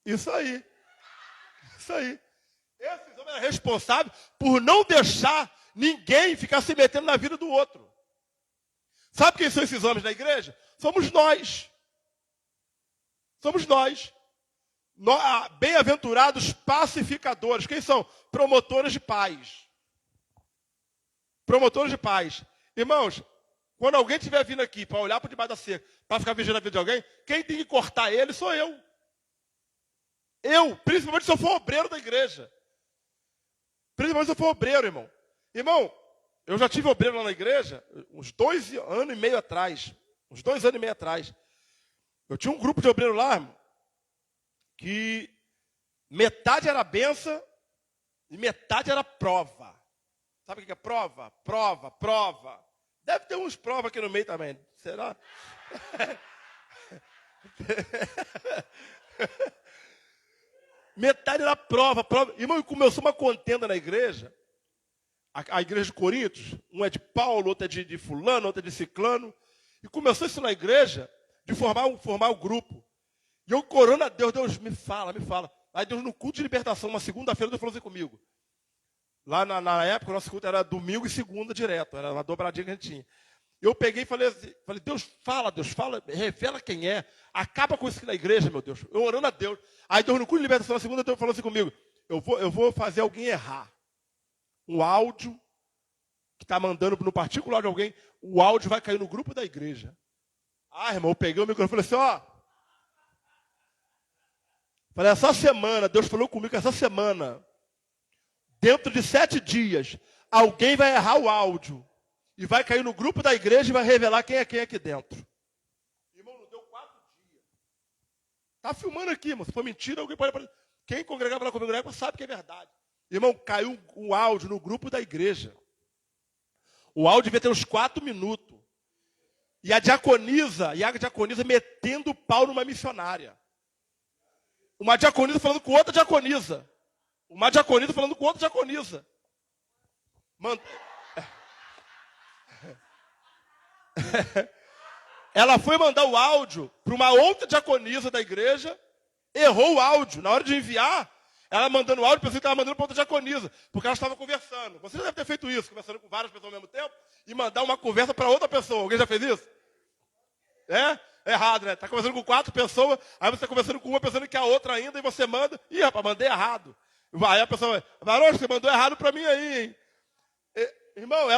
Isso aí. Isso aí. Esses homens eram responsáveis por não deixar ninguém ficar se metendo na vida do outro. Sabe quem são esses homens na igreja? Somos nós. Somos nós. Bem-aventurados pacificadores. Quem são? Promotores de paz. Promotores de paz. Irmãos, quando alguém estiver vindo aqui para olhar por debaixo da cerca, para ficar vigiando a vida de alguém, quem tem que cortar ele sou eu. Eu, principalmente se eu for obreiro da igreja. Principalmente se eu for obreiro, irmão. Irmão, eu já tive obreiro lá na igreja uns 2 anos e meio atrás. Uns 2 anos e meio atrás. Eu tinha um grupo de obreiro lá, irmão, que metade era benção e metade era prova. Sabe o que é prova? Prova. Deve ter uns provas aqui no meio também. Será? Metade era prova. Irmão, começou uma contenda na igreja. A igreja de Coríntios. Um é de Paulo, outro é de fulano, outro é de ciclano. E começou isso na igreja de formar o grupo. E eu corando a Deus. Deus, me fala. Aí Deus, no culto de libertação, uma segunda-feira, Deus falou assim comigo. Lá na época, o nosso culto era domingo e segunda direto. Era uma dobradinha que a gente tinha. Eu peguei e falei assim, Deus fala, revela quem é. Acaba com isso aqui na igreja, meu Deus. Eu orando a Deus. Aí Deus, no culto de libertação, na segunda, Deus falou assim comigo. Eu vou fazer alguém errar. Um áudio que está mandando no particular de alguém, o áudio vai cair no grupo da igreja. Ah, irmão, eu peguei o microfone e falei assim, falei, essa semana, Deus falou comigo que essa semana, dentro de 7 dias, alguém vai errar o áudio e vai cair no grupo da igreja e vai revelar quem é quem aqui dentro. Irmão, não deu 4 dias. Está filmando aqui, irmão. Se for mentira, alguém pode... Quem congregava lá comigo na época sabe que é verdade. Irmão, caiu o áudio no grupo da igreja. O áudio devia ter uns 4 minutos. E a diaconisa metendo o pau numa missionária. Uma diaconisa falando com outra diaconisa. Uma diaconisa falando com outra diaconisa. Ela foi mandar o áudio para uma outra diaconisa da igreja, errou o áudio. Na hora de enviar, ela mandando o áudio, pensei que estava mandando para outra diaconisa, porque ela estava conversando. Você já deve ter feito isso, conversando com várias pessoas ao mesmo tempo, e mandar uma conversa para outra pessoa. Alguém já fez isso? É errado, né? Está conversando com 4 pessoas, aí você está conversando com uma pensando que é a outra ainda, e você manda, rapaz, mandei errado. Aí a pessoa vai, varão, você mandou errado para mim aí, hein? Irmão,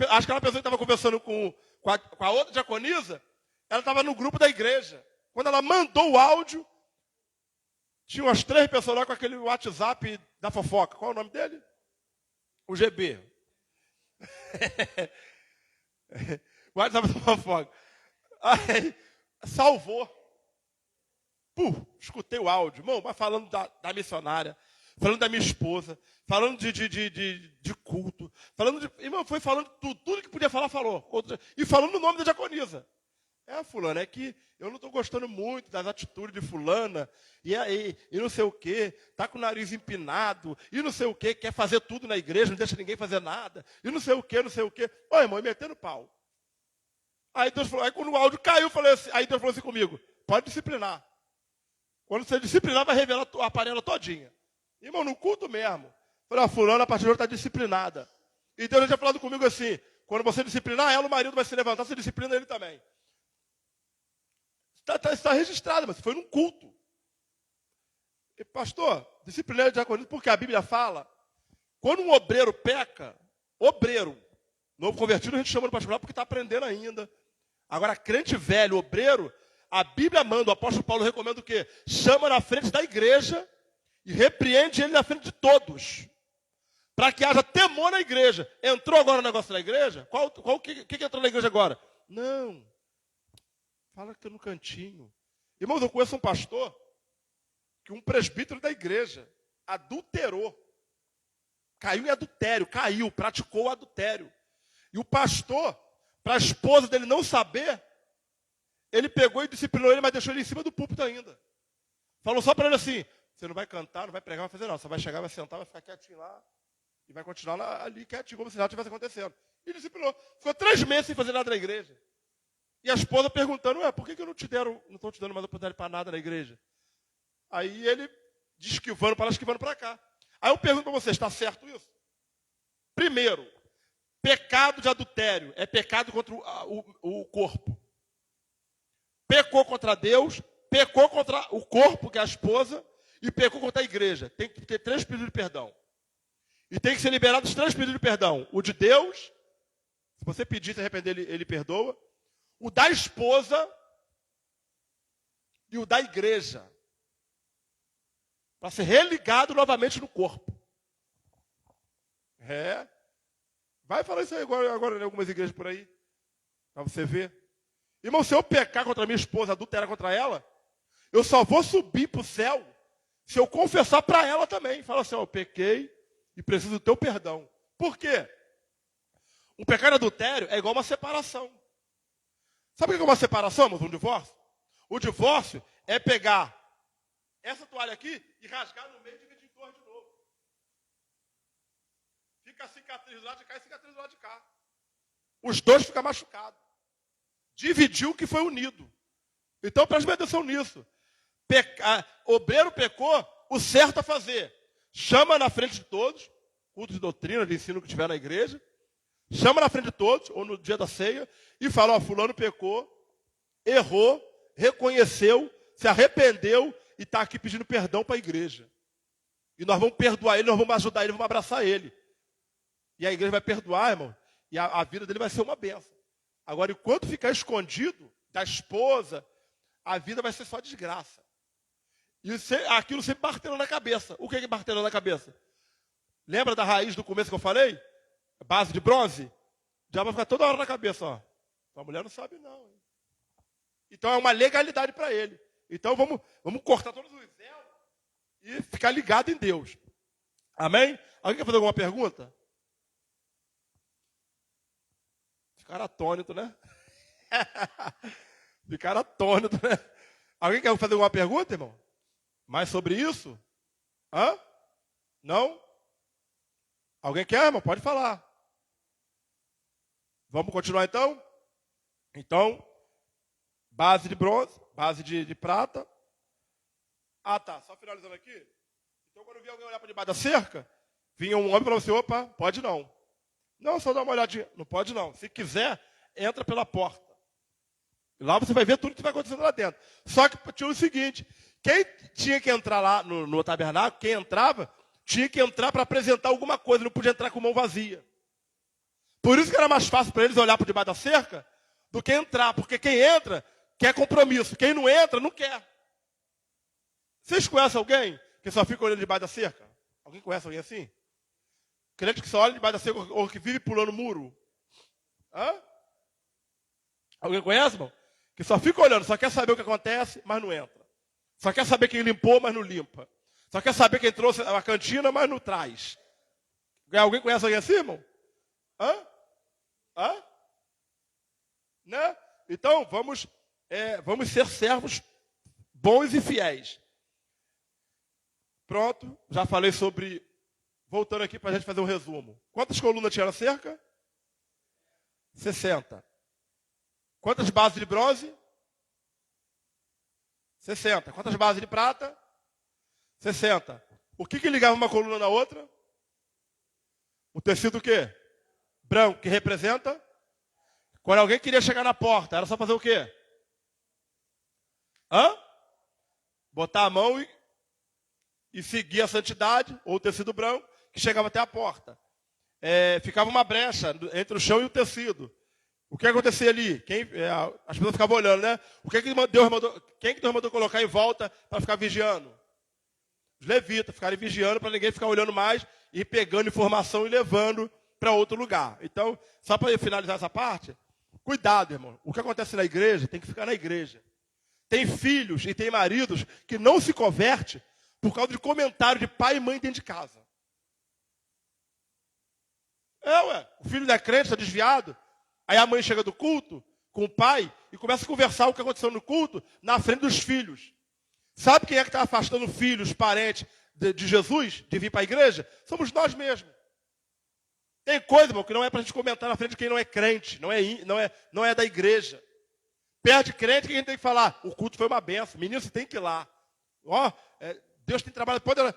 acho que ela pensou que estava conversando com a outra diaconisa, ela estava no grupo da igreja. Quando ela mandou o áudio, tinha umas 3 pessoas lá com aquele WhatsApp da fofoca. Qual é o nome dele? O GB. WhatsApp da fofoca. Aí, salvou. Escutei o áudio. Irmão, mas falando da missionária, falando da minha esposa, falando de culto, irmão, foi falando tudo que podia falar, falou. E falando o nome da diaconisa. Fulana, é que eu não estou gostando muito das atitudes de fulana, e não sei o quê, está com o nariz empinado, e não sei o quê, quer fazer tudo na igreja, não deixa ninguém fazer nada, e não sei o quê. Ô, irmão, metendo pau. Aí Deus falou, aí quando o áudio caiu, aí Deus falou assim comigo, pode disciplinar. Quando você disciplinar, vai revelar a panela todinha. Irmão, no culto mesmo. Falei, a fulana, a partir de hoje está disciplinada. E Deus já tinha falado comigo assim, quando você disciplinar ela, o marido vai se levantar, você disciplina ele também. Está registrado, mas foi num culto. E, pastor, disciplinar diaconisa, porque a Bíblia fala, quando um obreiro peca, novo convertido a gente chama no particular porque está aprendendo ainda. Agora, crente velho, obreiro, a Bíblia manda, o apóstolo Paulo recomenda o quê? Chama na frente da igreja e repreende ele na frente de todos. Para que haja temor na igreja. Entrou agora o negócio na igreja? O que entrou na igreja agora? Não. Fala que no cantinho. Irmãos, eu conheço um pastor que um presbítero da igreja adulterou. Caiu em adultério, praticou o adultério. E o pastor, para a esposa dele não saber, ele pegou e disciplinou ele, mas deixou ele em cima do púlpito ainda. Falou só para ele assim, você não vai cantar, não vai pregar, não vai fazer nada. Você vai chegar, vai sentar, vai ficar quietinho lá e vai continuar ali quietinho, como se nada tivesse acontecendo. E disciplinou. Ficou 3 meses sem fazer nada na igreja. E a esposa perguntando, por que eu não estou te dando mais oportunidade para nada na igreja? Aí ele esquivando para lá, esquivando para cá. Aí eu pergunto para você, está certo isso? Primeiro, pecado de adultério é pecado contra o corpo. Pecou contra Deus, pecou contra o corpo, que é a esposa, e pecou contra a igreja. Tem que ter 3 pedidos de perdão. E tem que ser liberado os 3 pedidos de perdão. O de Deus, se você pedir, se arrepender, ele perdoa. O da esposa e o da igreja. Para ser religado novamente no corpo. Vai falar isso aí agora em algumas igrejas por aí. Para você ver. Irmão, se eu pecar contra minha esposa, adulterar contra ela, eu só vou subir para o céu se eu confessar para ela também. Fala assim, eu pequei e preciso do teu perdão. Por quê? Um pecado de adultério é igual uma separação. Sabe o que é uma separação, irmãos? Um divórcio? O divórcio é pegar essa toalha aqui e rasgar no meio e dividir em 2 de novo. Fica a cicatriz do lado de cá e a cicatriz do lado de cá. Os 2 ficam machucados. Dividiu o que foi unido. Então preste atenção nisso. Obreiro pecou, o certo a fazer. Chama na frente de todos, culto de doutrina, de ensino que tiver na igreja. Chama na frente de todos, ou no dia da ceia, e fala, fulano pecou, errou, reconheceu, se arrependeu e está aqui pedindo perdão para a igreja. E nós vamos perdoar ele, nós vamos ajudar ele, vamos abraçar ele. E a igreja vai perdoar, irmão, e a vida dele vai ser uma bênção. Agora, enquanto ficar escondido da esposa, a vida vai ser só desgraça. E aquilo sempre martelando na cabeça. O que é martelando na cabeça? Lembra da raiz do começo que eu falei? Base de bronze? Já vai ficar toda hora na cabeça, ó. A mulher não sabe não. Então é uma legalidade para ele. Então vamos cortar todos os véus e ficar ligado em Deus. Amém? Alguém quer fazer alguma pergunta? Ficaram atônitos, né? Ficaram atônitos, né? Alguém quer fazer alguma pergunta, irmão? Mais sobre isso? Hã? Não? Alguém quer, irmão? Pode falar. Vamos continuar então? Então, base de bronze, base de prata. Ah, tá. Só finalizando aqui. Então, quando eu vi alguém olhar para debaixo da cerca, vinha um homem para você, opa, pode não. Não, só dá uma olhadinha. Não pode não. Se quiser, entra pela porta. E lá você vai ver tudo que vai acontecendo lá dentro. Só que tinha o seguinte, quem tinha que entrar lá no tabernáculo, quem entrava, tinha que entrar para apresentar alguma coisa, não podia entrar com mão vazia. Por isso que era mais fácil para eles olhar por debaixo da cerca do que entrar, porque quem entra quer compromisso, quem não entra não quer. Vocês conhecem alguém que só fica olhando debaixo da cerca? Alguém conhece alguém assim? Crente que só olha debaixo da cerca ou que vive pulando muro? Hã? Alguém conhece, irmão? Que só fica olhando, só quer saber o que acontece, mas não entra. Só quer saber quem limpou, mas não limpa. Só quer saber quem trouxe a cantina, mas não traz. Alguém conhece alguém assim, irmão? Hã? Hã? Né? Então, vamos ser servos bons e fiéis. Pronto, já falei sobre... Voltando aqui para a gente fazer um resumo. Quantas colunas tinha na cerca? 60. Quantas bases de bronze? 60. Quantas bases de prata? 60. O que ligava uma coluna na outra? O tecido o quê? Branco, que representa? Quando alguém queria chegar na porta, era só fazer o quê? Botar a mão e seguir a santidade, ou o tecido branco, que chegava até a porta. Ficava uma brecha entre o chão e o tecido. O que acontecia ali? As pessoas ficavam olhando, né? Quem que Deus mandou colocar em volta para ficar vigiando? Os levitas ficarem vigiando para ninguém ficar olhando mais e pegando informação e levando para outro lugar. Então, só para finalizar essa parte, cuidado, irmão. O que acontece na igreja tem que ficar na igreja. Tem filhos e tem maridos que não se convertem por causa de comentário de pai e mãe dentro de casa. O filho não é crente, está desviado. Aí a mãe chega do culto com o pai e começa a conversar o que aconteceu no culto na frente dos filhos. Sabe quem é que está afastando filhos, parentes de Jesus, de vir para a igreja? Somos nós mesmos. Tem coisa, irmão, que não é para a gente comentar na frente de quem não é crente, não é da igreja. Perde crente, o que a gente tem que falar? O culto foi uma benção. Menino, você tem que ir lá. Ó, Deus tem trabalho poderoso.